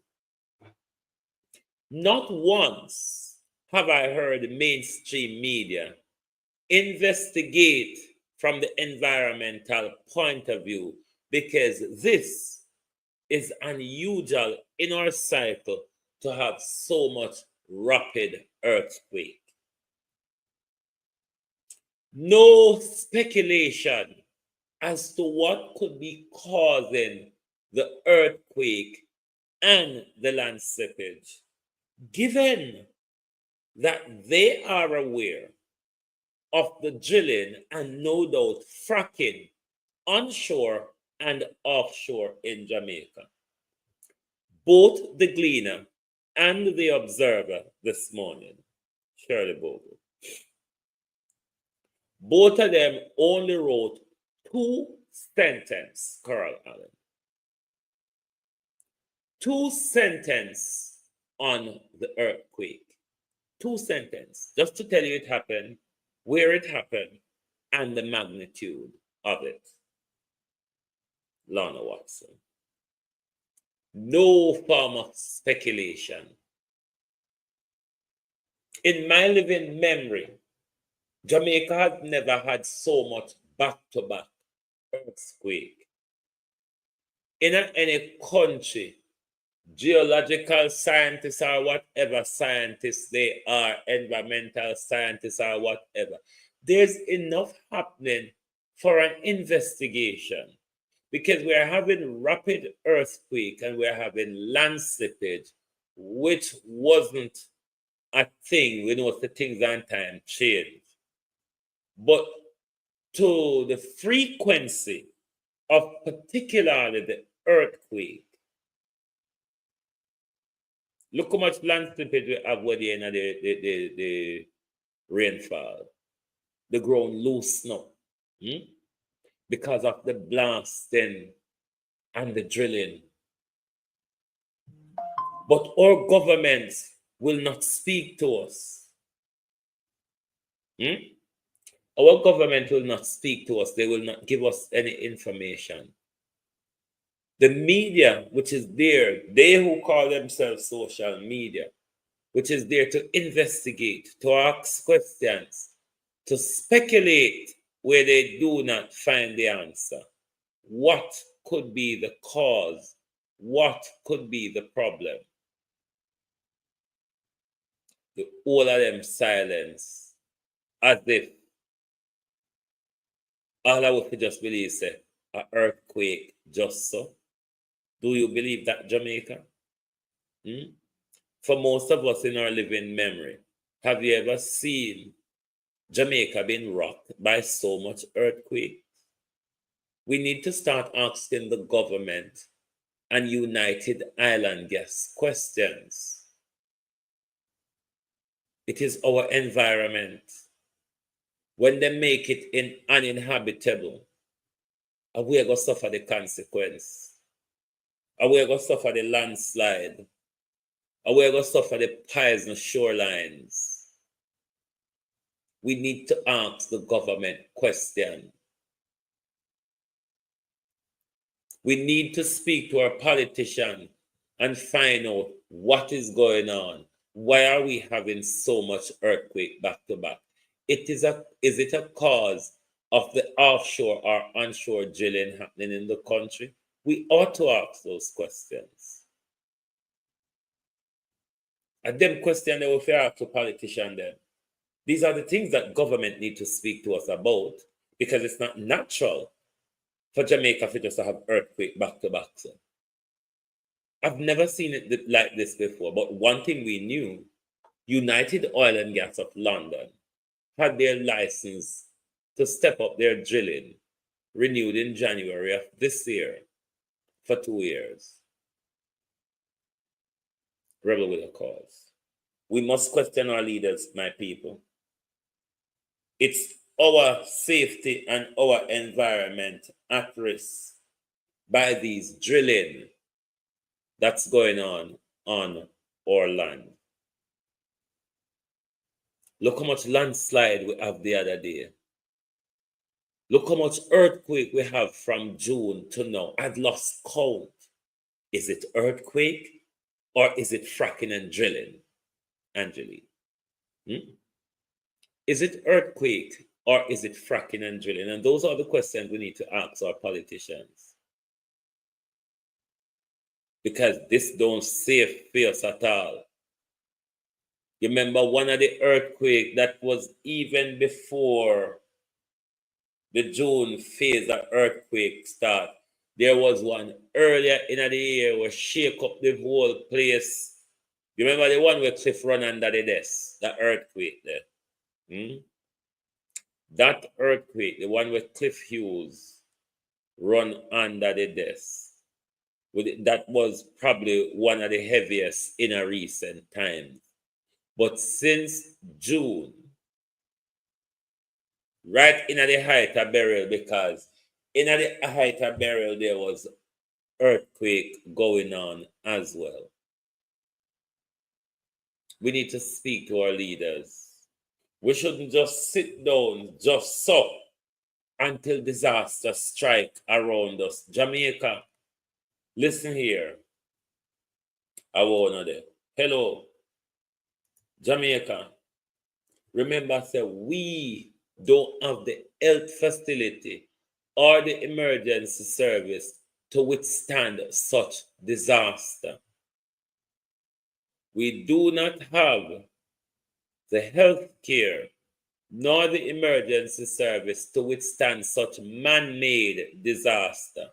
Not once have I heard the mainstream media investigate from the environmental point of view, because this is unusual in our cycle to have so much rapid earthquake. No speculation as to what could be causing the earthquake and the land slippage, given that they are aware of the drilling and no doubt fracking onshore and offshore in Jamaica. Both the Gleaner and the Observer this morning, Shirley Bogle, both of them only wrote 2 sentences, Carl Allen. 2 sentences on the earthquake. 2 sentences, just to tell you it happened, where it happened, and the magnitude of it. Lorna Watson. No form of speculation. In my living memory, Jamaica has never had so much back-to-back earthquake. In any country, geological scientists or whatever scientists they are, environmental scientists or whatever, there's enough happening for an investigation, because we are having rapid earthquake and we are having land slippage, which wasn't a thing. We know the things on time change. But to the frequency of particularly the earthquake, look how much land slippage we have with the rainfall. The ground loose now. Because of the blasting and the drilling. But our governments will not speak to us. Our government will not speak to us. They will not give us any information. The media, which is there, they who call themselves social media, which is there to investigate, to ask questions, to speculate where they do not find the answer. What could be the cause? What could be the problem? The all of them silence, as if all I would just believe say an earthquake just so. Do you believe that, Jamaica? For most of us in our living memory, have you ever seen Jamaica being rocked by so much earthquake? We need to start asking the government and United Island Gas questions. It is our environment. When they make it uninhabitable, are we going to suffer the consequence? Are we going to suffer the landslide? Are we going to suffer the poisonous shorelines? We need to ask the government question. We need to speak to our politician and find out what is going on. Why are we having so much earthquake back to back? Is it a cause of the offshore or onshore drilling happening in the country? We ought to ask those questions. And them questions they will ask to politicians then. These are the things that government need to speak to us about, because it's not natural for Jamaica to just have earthquake back to back. So I've never seen it like this before, but one thing we knew, United Oil and Gas of London had their license to step up their drilling renewed in January of this year for 2 years. Rebel with a cause. We must question our leaders, my people. It's our safety and our environment at risk by these drilling that's going on our land. Look how much landslide we have the other day. Look how much earthquake we have from June to now. I've lost count. Is it earthquake or is it fracking and drilling, Angeline? Is it earthquake or is it fracking and drilling? And those are the questions we need to ask our politicians. Because this don't save us at all. You remember one of the earthquake that was even before the June phase of earthquake start. There was one earlier in the year where shake up the whole place. You remember the one where Cliff run under the desk, the earthquake there? That earthquake, the one where Cliff Hughes run under the desk, that was probably one of the heaviest in a recent time. But since June, right in the height of burial, because in the height of burial there was earthquake going on as well. We need to speak to our leaders. We shouldn't just sit down just so until disaster strike around us. Jamaica, listen here. I want to. Hello, Jamaica. Remember, say we don't have the health facility or the emergency service to withstand such disaster. We do not have the health care nor the emergency service to withstand such man-made disaster.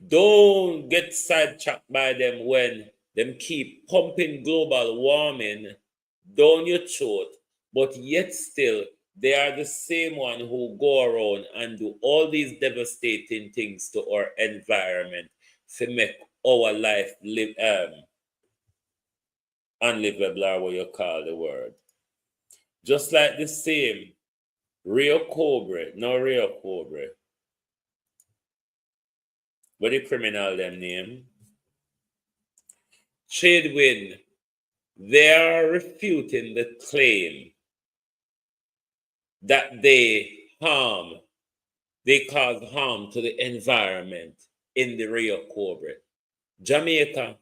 Don't get sidetracked by them when them keep pumping global warming down your throat, but yet still they are the same one who go around and do all these devastating things to our environment to make our life live unlivable, or what you call the word. Just like the same Rio Cobre, what the criminal them name? Tradewin, they are refuting the claim that they cause harm to the environment in the Rio Cobre. Jamaica,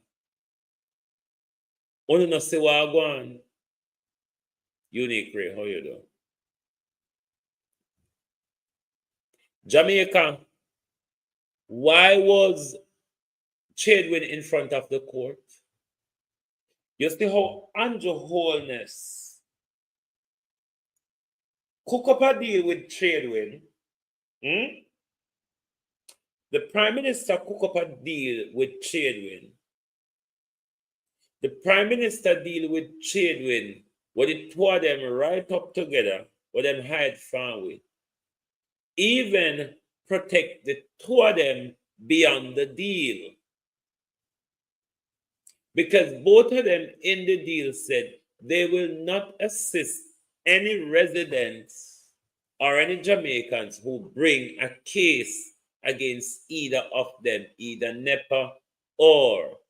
you know see what going. Unique Ray, how you doing? Jamaica, why was Tradewin in front of the court? You see how Andrew Holness cook up a deal with Tradewin. The Prime Minister cook up a deal with Tradewin. The Prime Minister deal with Tradewin, where the two of them right up together, where them hide from with. Even protect the two of them beyond the deal. Because both of them in the deal said they will not assist any residents or any Jamaicans who bring a case against either of them, either NEPA or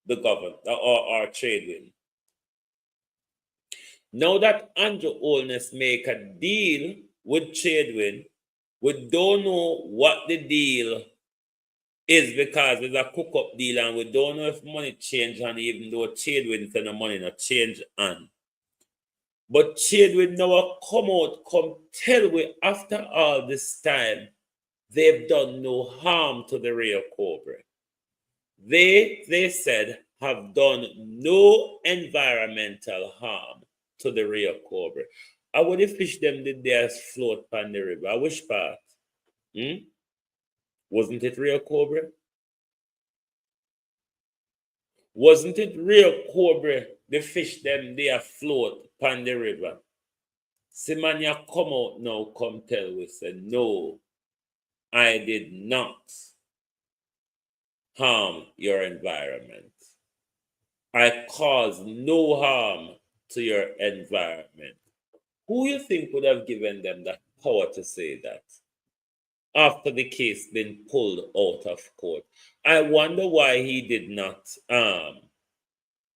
the government or Tradewin. Now that Andrew Holness make a deal with Tradewin, we don't know what the deal is because it's a cook-up deal and we don't know if money change on, even though Tradewin send the money not change on. But Tradewin now come tell we after all this time, they've done no harm to the Rio Cobre. They said have done no environmental harm to the Rio Cobre. I would have fish them did they float on the river. I wish part. Wasn't it Rio Cobre? Wasn't it Rio Cobre the fish them they afloat upon the river? Simania come out now, come tell we said no, I did not harm your environment. I caused no harm to your environment. Who you think would have given them that power to say that after the case been pulled out of court? I wonder why he did not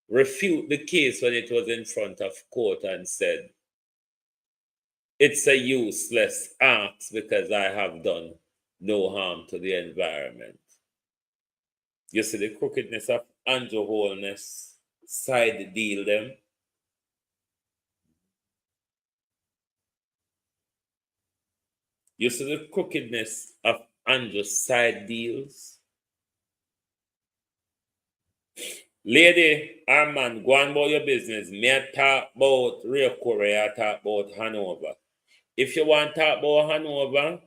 refute the case when it was in front of court and said, it's a useless act because I have done no harm to the environment. You see the crookedness of Andrew Holness side deal them. You see the crookedness of Andrew's side deals. Lady, our man, go on about your business. Me I talk about Rio Cobre, I talk about Hanover. If you want to talk about Hanover,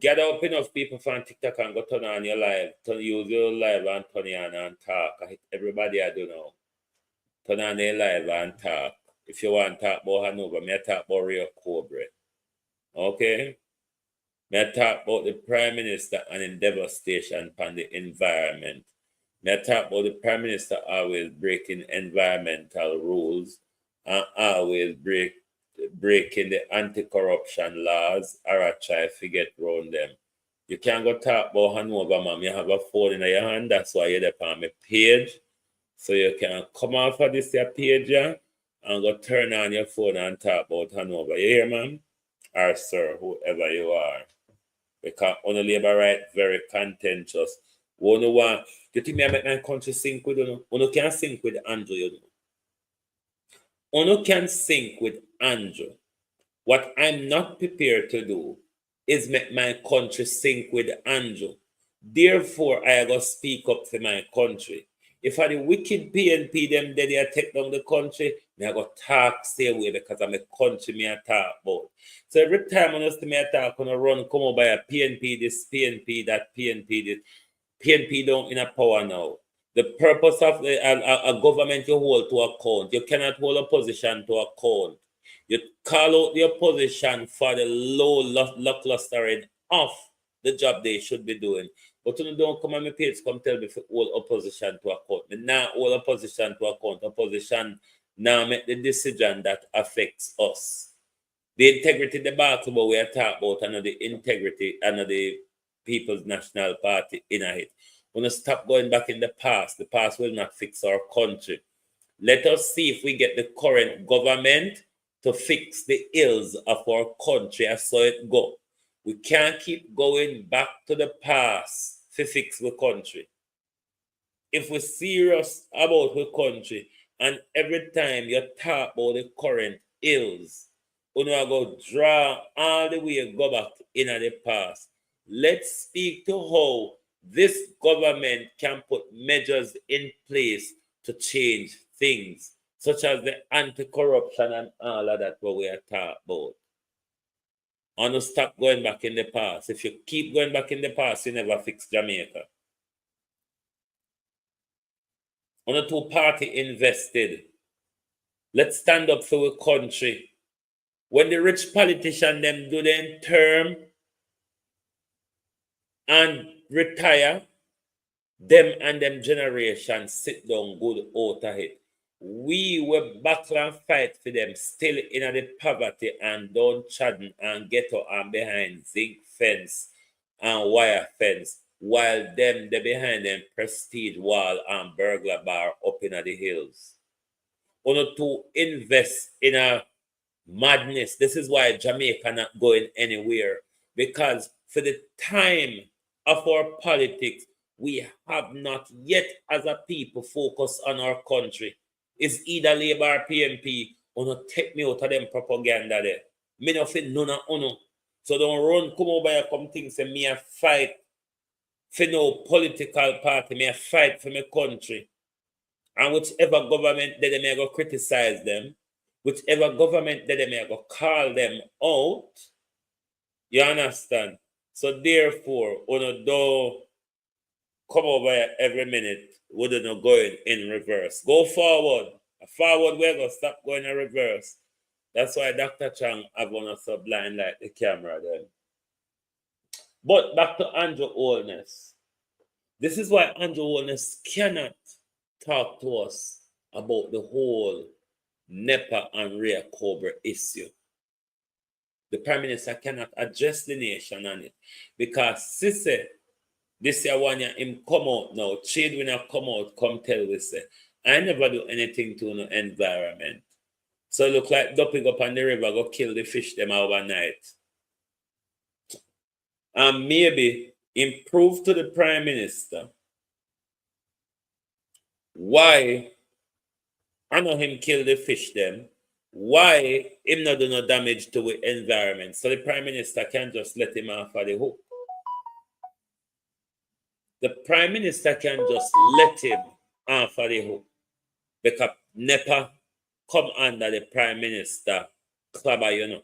gather up enough people from TikTok and go turn on your live. Use your live and turn it on and talk. Everybody I do now. Turn on their live and talk. If you want to talk about Hanover, me I talk about Rio Cobre. Okay? Me I talk about the Prime Minister and in devastation upon the environment. Me I talk about the Prime Minister always breaking environmental rules and always breaking the anti-corruption laws or I try to get around them. You can't go talk about Hanover, man. You have a phone in your hand. That's why you're there on my page. So you can come off of this your page and go turn on your phone and talk about Hanover. You hear, man? Or sir, whoever you are. Because on the labor right, very contentious. You think me make my country sync with you? You can't sync with Andrew, you know. You can sync with Andrew. What I'm not prepared to do is make my country sync with Andrew. Therefore, I go speak up for my country. If I the wicked PNP them they take down the country, I go talk stay away because I'm a country me I talk about. So every time I see me I talk, on a run come over by a PNP this, PNP that, PNP this. PNP don't in a power now. The purpose of a government you hold to account. You cannot hold opposition to account. You call out the opposition for the low clustering of the job they should be doing. But you don't come on my page, come tell me if you hold opposition to account. Me now hold opposition to account. Opposition now make the decision that affects us. The integrity debacle we are talking about and the integrity and the People's National Party in it. We want to stop going back in the past. The past will not fix our country. Let us see if we get the current government to fix the ills of our country as so it go. We can't keep going back to the past to fix the country. If we're serious about the country, and every time you talk about the current ills, we are going to draw all the way go back in the past. Let's speak to how this government can put measures in place to change things, such as the anti-corruption and all of that what we are talking about. I want to stop going back in the past. If you keep going back in the past, you never fix Jamaica. On the two-party invested. Let's stand up for the country. When the rich politicians them do their term and retire, them and them generation sit down good out of it. We will battle and fight for them still in the poverty and downtrodden and ghetto and behind zinc fence and wire fence, while them they behind them prestige wall and burglar bar up in the hills. Only to invest in a madness. This is why Jamaica not going anywhere, because for the time of our politics, we have not yet as a people focused on our country. It's either Labour or PNP, or not take me out of them propaganda there. Me no fit none of uno. So don't run come over here come think say me a fight for no political party, me a fight for my country. And whichever government they may go criticize them, whichever government they may go call them out, you understand? So therefore, uno do come over here every minute, we don't know going in reverse. Go forward. Forward we're going to stop going in reverse. That's why Dr. Chang have one of so blind like the camera then. But back to Andrew Holness. This is why Andrew Holness cannot talk to us about the whole NEPA and Rhea Cobra issue. The Prime Minister cannot address the nation on it because Sisse, this year one year him come out now, trade when I come out, come tell we say, I never do anything to the environment. So it look like dumping up on the river, go kill the fish them overnight. And maybe improve to the Prime Minister why I know him kill the fish them, why him not do no damage to the environment. So the Prime Minister can just let him off of the hook. The Prime Minister can just let him off of the hook because NEPA come under the Prime Minister clubber, you know.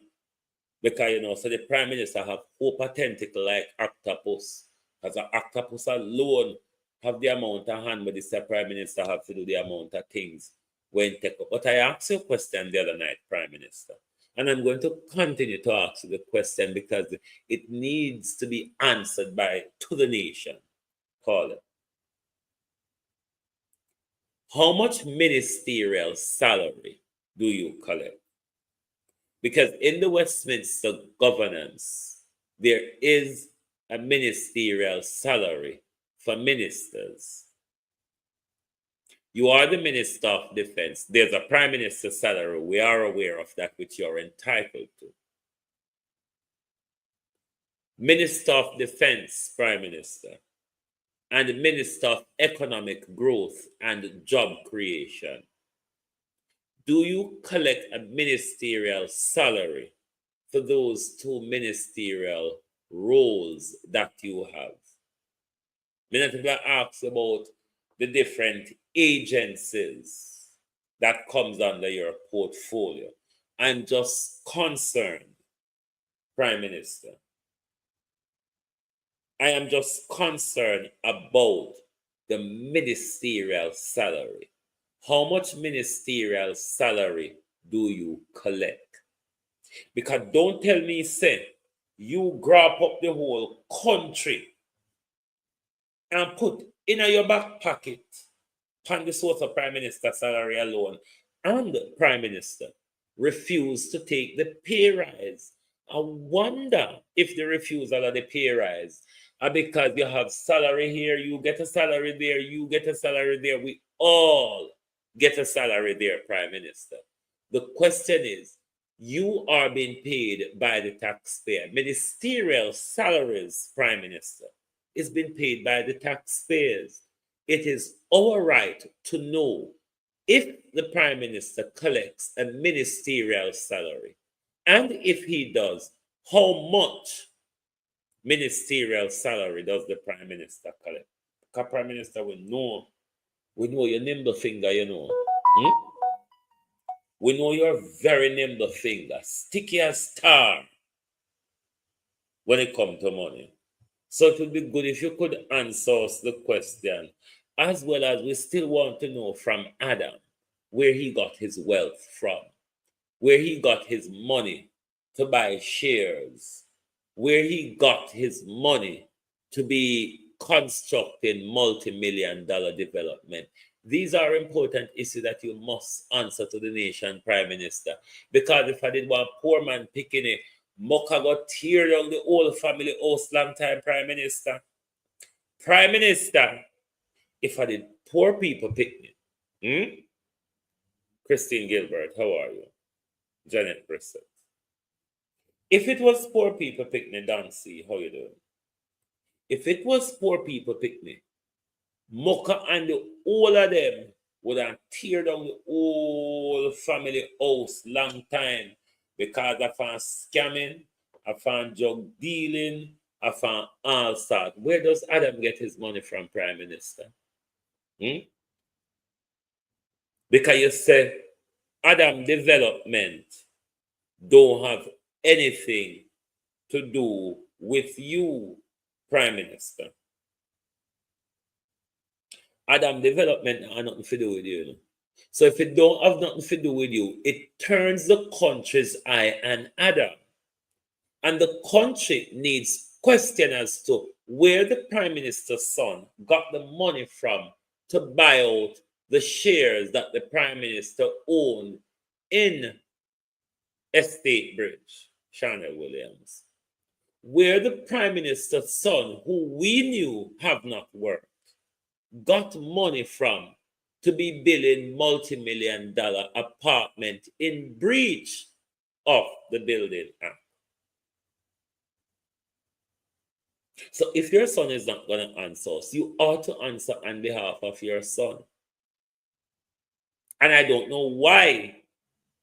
Because, you know, so the Prime Minister have hope tentacle like octopus. Because an octopus alone have the amount of hand but the Prime Minister have to do the amount of things when take up. But I asked you a question the other night, Prime Minister. And I'm going to continue to ask you the question because it needs to be answered to the nation. Call it. How much ministerial salary do you collect? Because in the Westminster governance, there is a ministerial salary for ministers. You are the Minister of Defense. There's a Prime Minister salary. We are aware of that, which you're entitled to. Minister of Defense, Prime Minister, and the Minister of Economic Growth and Job Creation. Do you collect a ministerial salary for those two ministerial roles that you have? I'm not going to ask about the different agencies that comes under your portfolio. I'm just concerned, Prime Minister. I am just concerned about the ministerial salary. How much ministerial salary do you collect? Because don't tell me, say, you grab up the whole country and put in your back pocket on the source of Prime Minister salary alone, and the Prime Minister refuse to take the pay rise. I wonder if the refusal of the pay rise because you have salary here, you get a salary there, you get a salary there, we all get a salary there, Prime Minister. The question is, you are being paid by the taxpayer. Ministerial salaries, Prime Minister, is being paid by the taxpayers. It is our right to know if the Prime Minister collects a ministerial salary, and if he does, how much ministerial salary does the Prime Minister collect? Because Prime Minister will know. We know your nimble finger, you know. We know your very nimble finger, sticky as star when it comes to money. So it would be good if you could answer us the question, as well as we still want to know from Adam where he got his wealth from, where he got his money to buy shares, where he got his money to be constructing multi-million-dollar development. These are important issues that you must answer to the nation, Prime Minister. Because if I did one poor man picking it, Mocha got tear down the whole family house long time, Prime Minister. Prime Minister, if I did poor people picnic, Christine Gilbert, how are you? Janet Brissett. If it was poor people picnic, Dancy, how you doing? If it was poor people picnic, Mocha and the all of them would have tear down the whole family house long time because I found scamming, I found drug dealing, I found all sorts. Where does Adam get his money from, Prime Minister? Because you say Adam development don't have anything to do with you, Prime Minister. Adam development has nothing to do with you, you know? So if it don't have nothing to do with you, it turns the country's eye on Adam. And the country needs question as to where the Prime Minister's son got the money from to buy out the shares that the Prime Minister owned in Estate Bridge, Chanel Williams. Where the Prime Minister's son, who we knew have not worked, got money from to be building multi-million-dollar apartment in breach of the Building Act. So if your son is not going to answer us, you ought to answer on behalf of your son. And I don't know why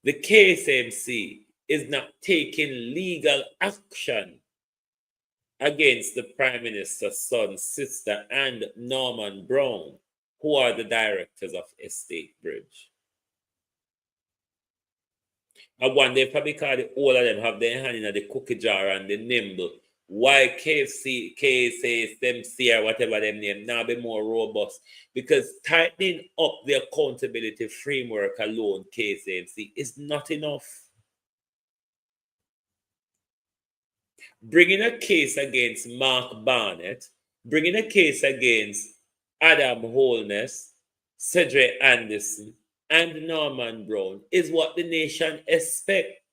the KSMC is not taking legal action against the Prime Minister's son, sister, and Norman Brown, who are the directors of Estate Bridge. I wonder if because all of them have their hand in the cookie jar and the nimble, why KSMC or whatever them name now be more robust. Because tightening up the accountability framework alone, KSMC, is not enough. Bringing a case against Mark Barnett, bringing a case against Adam Holness, Cedric Anderson, and Norman Brown is what the nation expects.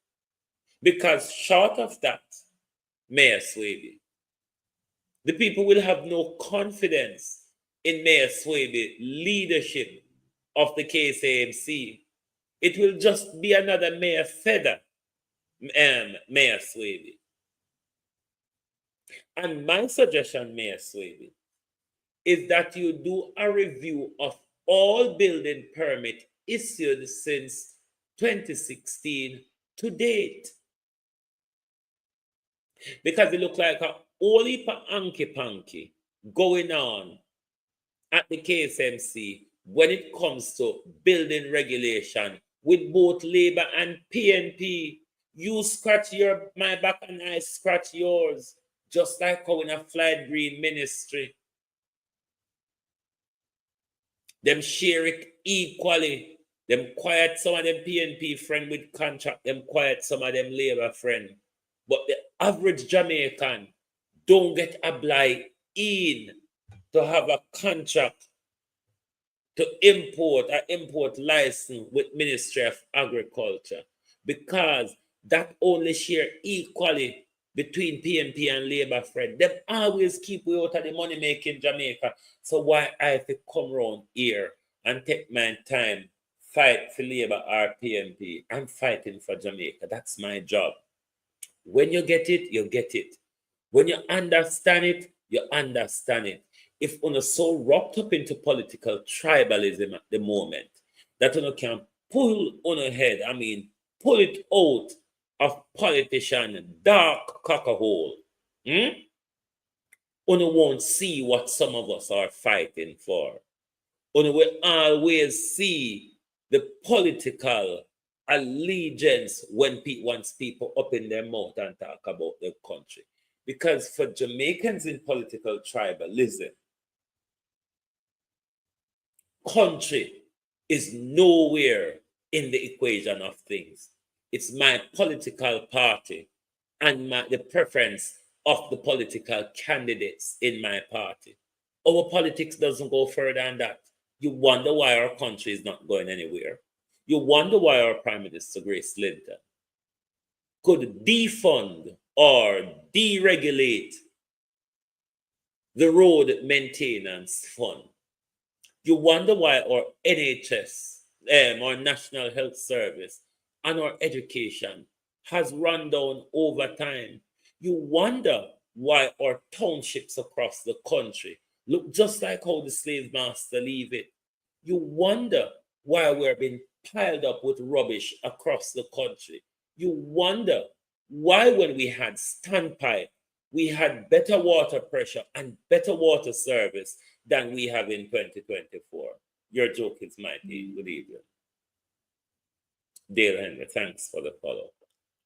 Because short of that, Mayor Swaby, the people will have no confidence in Mayor Swaby's leadership of the KSAMC. It will just be another Mayor Feather, Mayor Swaby. And my suggestion, Mayor Swaby, is that you do a review of all building permits issued since 2016 to date. Because it looks like a whole heap of hanky-panky going on at the KSMC when it comes to building regulation with both Labour and PNP. You scratch my back and I scratch yours, just like how in a Floyd Green ministry. Them share it equally. Them quiet some of them PNP friend with contract, them quiet some of them Labour friend. But the average Jamaican don't get obliged in to have a contract to import license with Ministry of Agriculture, because that only share equally between PNP and Labour friend. Them always keep we out of the money making Jamaica. So why I have to come around here and take my time, fight for Labour or PNP? I'm fighting for Jamaica. That's my job. When you get it, you get it. When you understand it, you understand it. If you're so wrapped up into political tribalism at the moment, that you can pull on your head, pull it out of politician dark cockahole, you won't see what some of us are fighting for. You will always see the political allegiance when once people open their mouth and talk about their country. Because for Jamaicans in political tribalism, country is nowhere in the equation of things. It's my political party and the preference of the political candidates in my party. Our politics doesn't go further than that. You wonder why our country is not going anywhere. You wonder why our Prime Minister, Grace Linton, could defund or deregulate the road maintenance fund. You wonder why our NHS, our National Health Service, and our education has run down over time. You wonder why our townships across the country look just like how the slave master leave it. You wonder why we're being piled up with rubbish across the country. You wonder why when we had standpipe, we had better water pressure and better water service than we have in 2024. Your joke is mighty. Good evening. Dale Henry, thanks for the follow.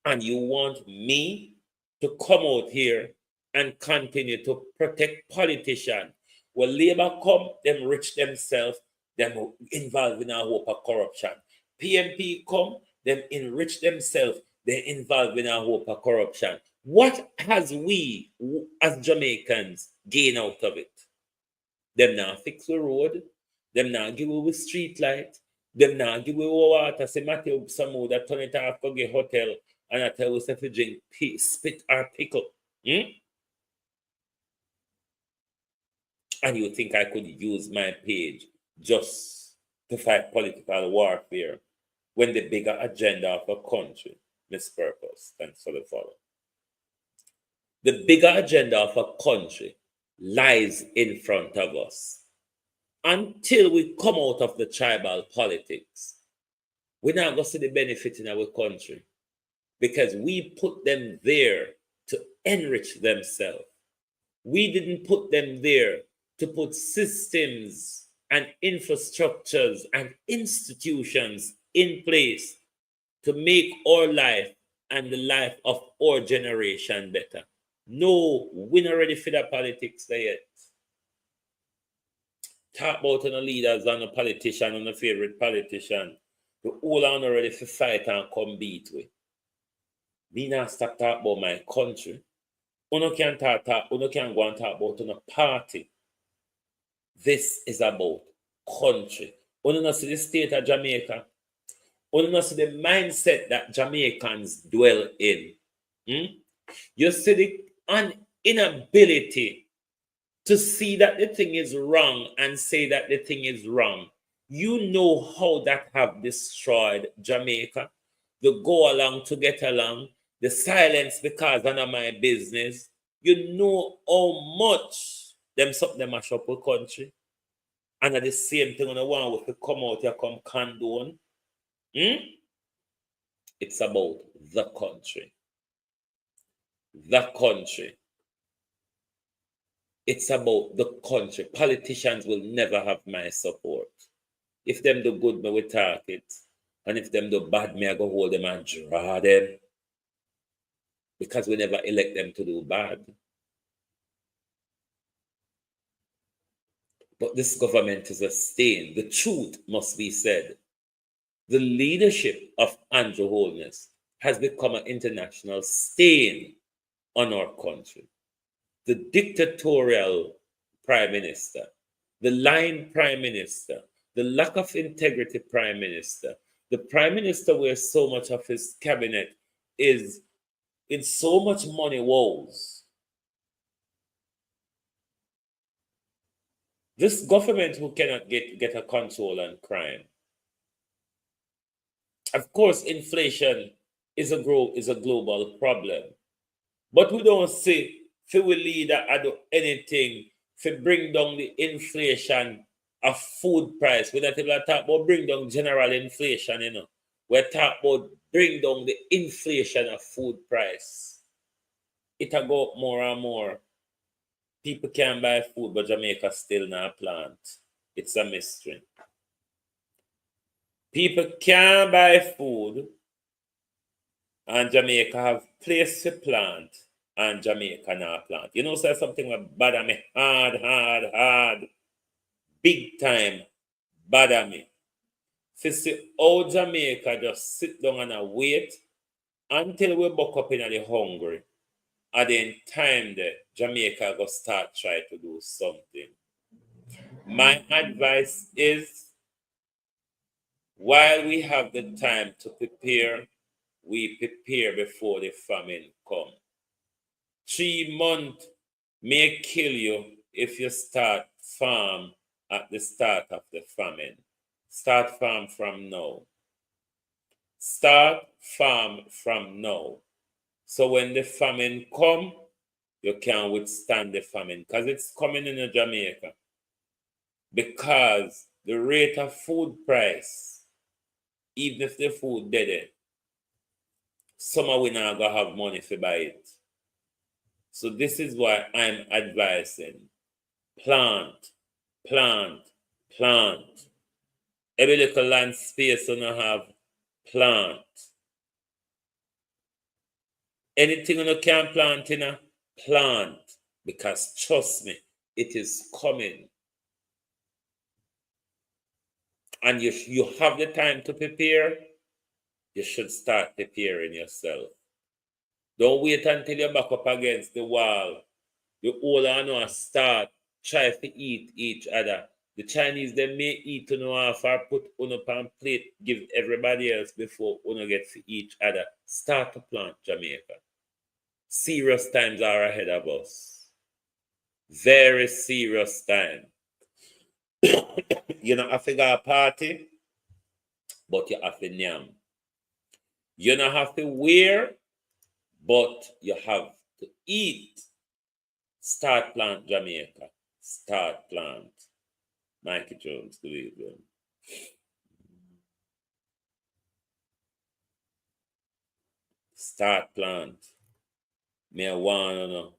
And you want me to come out here and continue to protect politicians? When Labour come, them rich themselves, them involved in a hope of corruption. PNP come, them enrich themselves, they involved in a hope of corruption. What has we as Jamaicans gain out of it? Them now fix the road, them now give away street light, them now give away water. Say Matthew some more that turn it off, go get hotel, and I tell us if you drink spit or pickle. And you think I could use my page just to fight political warfare when the bigger agenda of a country mispurpose? Thanks for the follow. The bigger agenda of a country lies in front of us. Until we come out of the tribal politics, we're not going to see the benefit in our country because we put them there to enrich themselves. We didn't put them there to put systems and infrastructures and institutions in place to make our life and the life of our generation better. No, we're not ready for that politics there yet. Talk about the leaders and the politician and the favorite politician. The all are not ready for fight and compete with. Me not stop talking about my country. Uno can go and talk about a party. This is about country. Uno not see the state of Jamaica. Uno not see the mindset that Jamaicans dwell in. You see the inability to see that the thing is wrong and say that the thing is wrong. You know how that have destroyed Jamaica. The go along to get along, the silence because none of my business. You know how much them mash up the country. And at the same thing on the one with to come out here, come condone. It's about the country. The country. It's about the country. Politicians will never have my support. If them do good, me will talk it. And if them do bad, me I go hold them and draw them. Because we never elect them to do bad. But this government is a stain. The truth must be said. The leadership of Andrew Holness has become an international stain on our country. The dictatorial prime minister, the lying prime minister, the lack of integrity prime minister, the prime minister where so much of his cabinet is in so much money woes. This government who cannot get a control on crime. Of course, inflation is a global problem. But we don't see if we leader do anything to bring down the inflation of food price. We're not even talking about bring down general inflation, you know. We're talking about bring down the inflation of food price. It'll go up more and more. People can buy food, but Jamaica still not plant. It's a mystery. People can buy food, and Jamaica have place to plant, and Jamaica not plant. You know, say something about bother me hard, big time bother me. To see how Jamaica just sit down and wait until we buck up in the hungry. And then time that Jamaica go start try to do something. My advice is, while we have the time to prepare, we prepare before the famine come. 3 months may kill you if you start farm at the start of the famine. Start farm from now. Start farm from now. So when the famine come, you can withstand the famine, because it's coming in Jamaica. Because the rate of food price, even if the food dead, some of we not gonna have money to buy it. So this is why I'm advising: plant. Every little land space you don't have, plant. Anything you can plant in a plant, because trust me, it is coming. And you have the time to prepare, you should start preparing yourself. Don't wait until you're back up against the wall. You all and start try to eat each other. The Chinese, they may eat half or put on a plate, give everybody else before you get to each other. Start to plant Jamaica. Serious times are ahead of us. Very serious time. You don't have to go a party, but you have to nyam. You don't have to wear, but you have to eat. Start plant Jamaica. Start plant. Mikey Jones, good evening. Start plant. Me I want to know.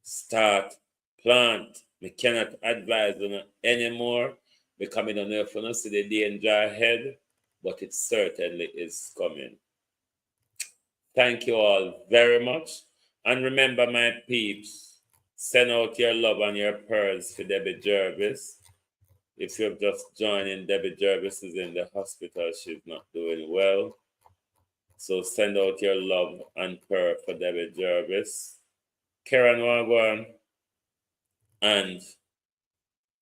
Start plant. We cannot advise on anymore because we don't know if we see the danger ahead, but it certainly is coming. Thank you all very much. And remember, my peeps, send out your love and your prayers for Debbie Jervis. If you've just joined in, Debbie Jervis is in the hospital. She's not doing well. So send out your love and prayer for Debbie Jervis. Karen Wagwan. And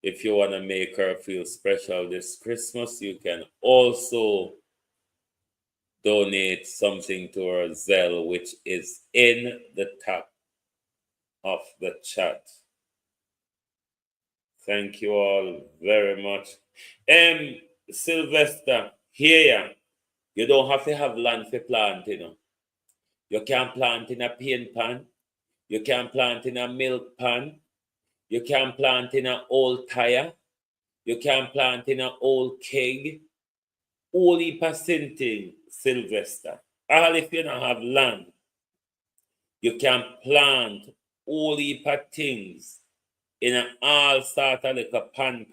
if you want to make her feel special this Christmas, you can also donate something to her Zelle, which is in the top of the chat. Thank you all very much. Sylvester, here, you don't have to have land for plant, you know. You can plant in a paint pan. You can plant in a milk pan. You can plant in an old tire. You can plant in an old keg. All heap of thing, Sylvester. All if you don't have land, you can plant all heap of things in an all sort of like a pan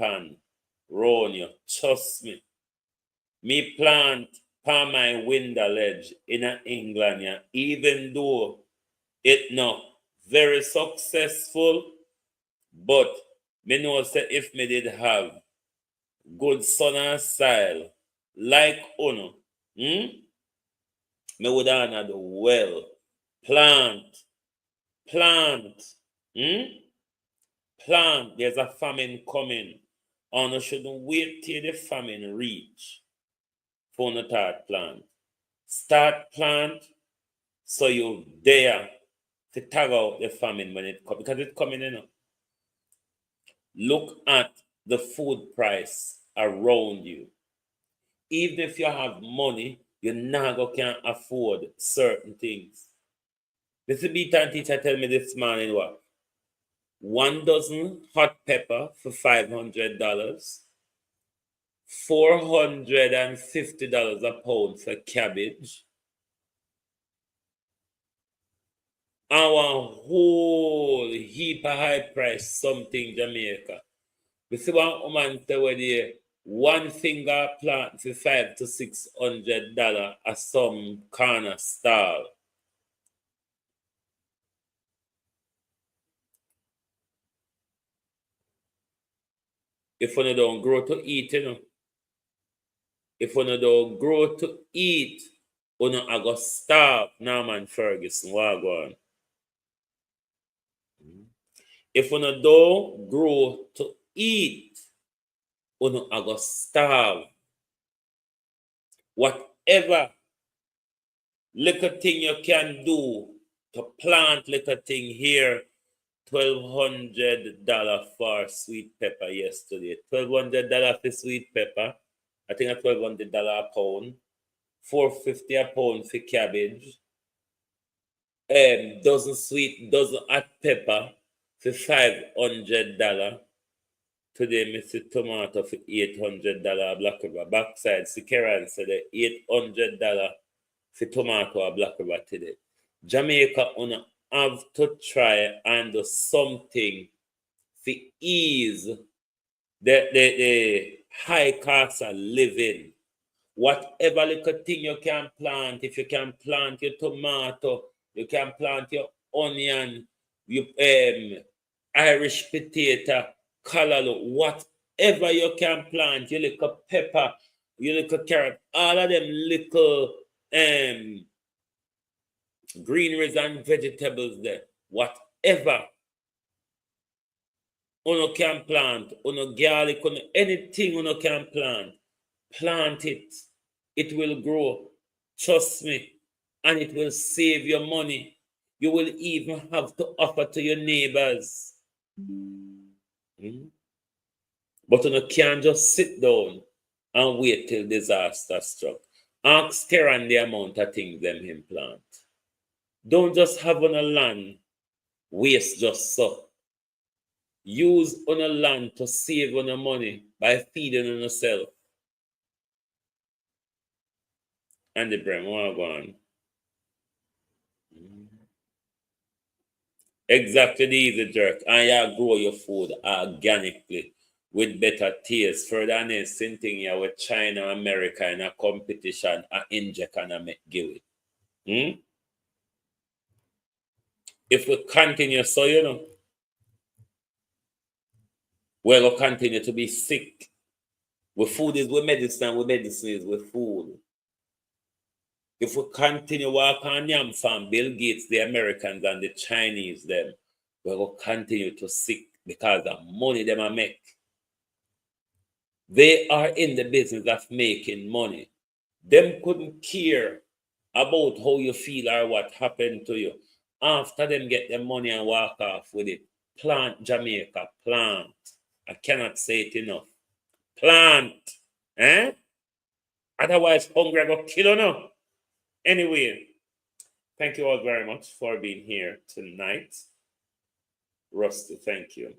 round you. Trust me. Me plant pan my window ledge in England, yeah, even though it not very successful, but me know say if me did have good sun and soil like Uno, me would have do well. Plant. Plant. There's a famine coming. And you shouldn't wait till the famine reach for you to start plant. Start plant So you dare to tag out the famine when it comes, because it's coming in. Look at the food price around you. Even if you have money, you never can afford certain things. Mr. Beaton teacher tell me this morning what? 1 dozen hot pepper for $500, $450 a pound for cabbage. Our whole heap of high price something Jamaica. We see one woman say where the one finger plant for $500 to $600 at some corner stall. If you don't grow to eat, if you don't grow to eat, you are going to starve. Norman Ferguson, what go on? If you don't grow to eat, you are going to starve. Whatever little thing you can do to plant little thing here, $1,200 for sweet pepper yesterday. $1,200 for sweet pepper. I think a $1,200 a pound. $450 a pound for cabbage. Dozen hot pepper for $500. Today, Mr. Tomato for $800 Black River. Backside, Sikeran said $800 for tomato or Black River today. Jamaica have to try and do something to ease the high cost of living. Whatever little thing you can plant, if you can plant your tomato, you can plant your onion, your Irish potato, callaloo, whatever you can plant, your little pepper, your little carrot, all of them little greeneries and vegetables there, whatever you can plant, garlic, anything you can plant it. It will grow. Trust me. And it will save your money. You will even have to offer to your neighbors. But you can't just sit down and wait till disaster struck. Ask Karen the amount of things them him plant. Don't just have on a land waste just so. Use on a land to save on the money by feeding on yourself. And the brain, what go on? Exactly the easy jerk. And you grow your food organically with better taste. Further than this, same thing here with China, America in a competition, inject and make give it. If we continue so, we'll continue to be sick. With food is with medicine is with food. If we continue walk on yam farm, Bill Gates, the Americans and the Chinese, them, we will continue to sick because the money them are make. They are in the business of making money. Them couldn't care about how you feel or what happened to you. After them get their money and walk off with it. Plant Jamaica, plant. I cannot say it enough. Plant. Otherwise, hunger will kill you now. Anyway, thank you all very much for being here tonight. Rusty, thank you.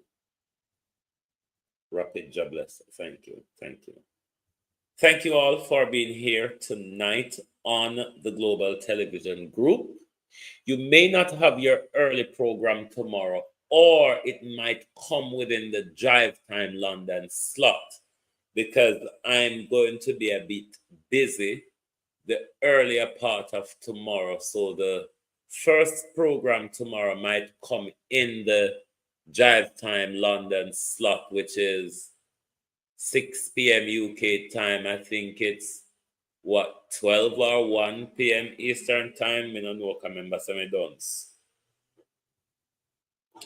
Rapid Jobless, thank you. Thank you all for being here tonight on the Global Television Group. You may not have your early program tomorrow, or it might come within the drive time London slot, because I'm going to be a bit busy the earlier part of tomorrow. So the first program tomorrow might come in the drive time London slot, which is 6 p.m. UK time. I think it's 12 or 1 p.m. Eastern time. I don't know, I remember some dons.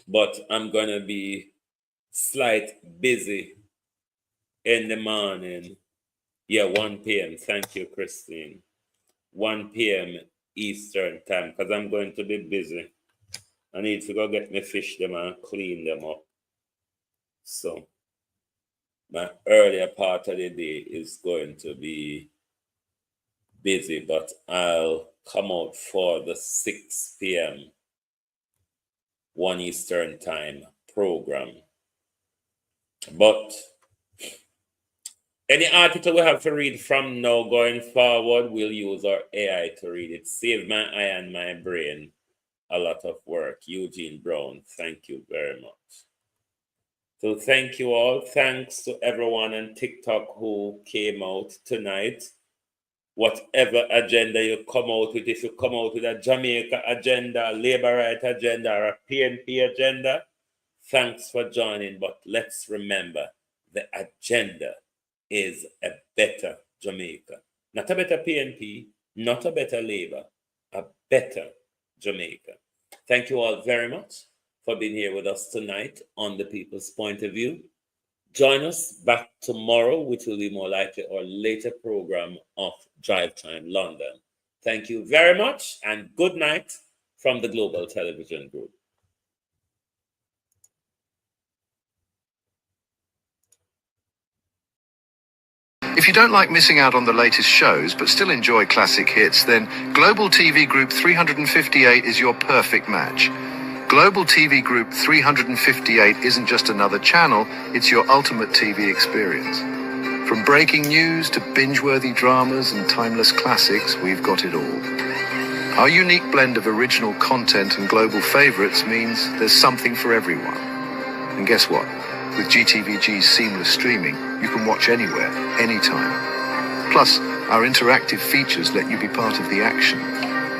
But I'm gonna be slight busy in the morning. Yeah, 1 p.m. Thank you, Christine. 1 p.m. Eastern time because I'm going to be busy. I need to go get my fish them and clean them up. So my earlier part of the day is going to be busy, but I'll come out for the 6 p.m. 1 Eastern time program. But any article we have to read from now going forward, we'll use our AI to read it. Save my eye and my brain a lot of work. Eugene Brown, thank you very much. So thank you all. Thanks to everyone on TikTok who came out tonight. Whatever agenda you come out with, if you come out with a Jamaica agenda, labor right agenda, or a PNP agenda, thanks for joining. But let's remember, the agenda is a better Jamaica. Not a better PNP, not a better labor, a better Jamaica. Thank you all very much for being here with us tonight on The People's Point of View. Join us back tomorrow, which will be more likely our later program of Drive Time London. Thank you very much and good night from the Global Television Group. If you don't like missing out on the latest shows but still enjoy classic hits, then Global TV Group 358 is your perfect match. Global TV Group 358 isn't just another channel, it's your ultimate TV experience. From breaking news to binge-worthy dramas and timeless classics, we've got it all. Our unique blend of original content and global favorites means there's something for everyone. And guess what? With GTVG's seamless streaming, you can watch anywhere, anytime. Plus, our interactive features let you be part of the action.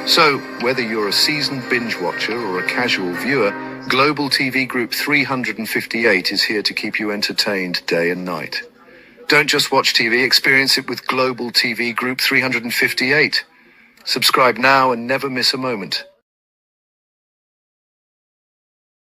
So, whether you're a seasoned binge watcher or a casual viewer, Global TV Group 358 is here to keep you entertained day and night. Don't just watch TV, experience it with Global TV Group 358. Subscribe now and never miss a moment.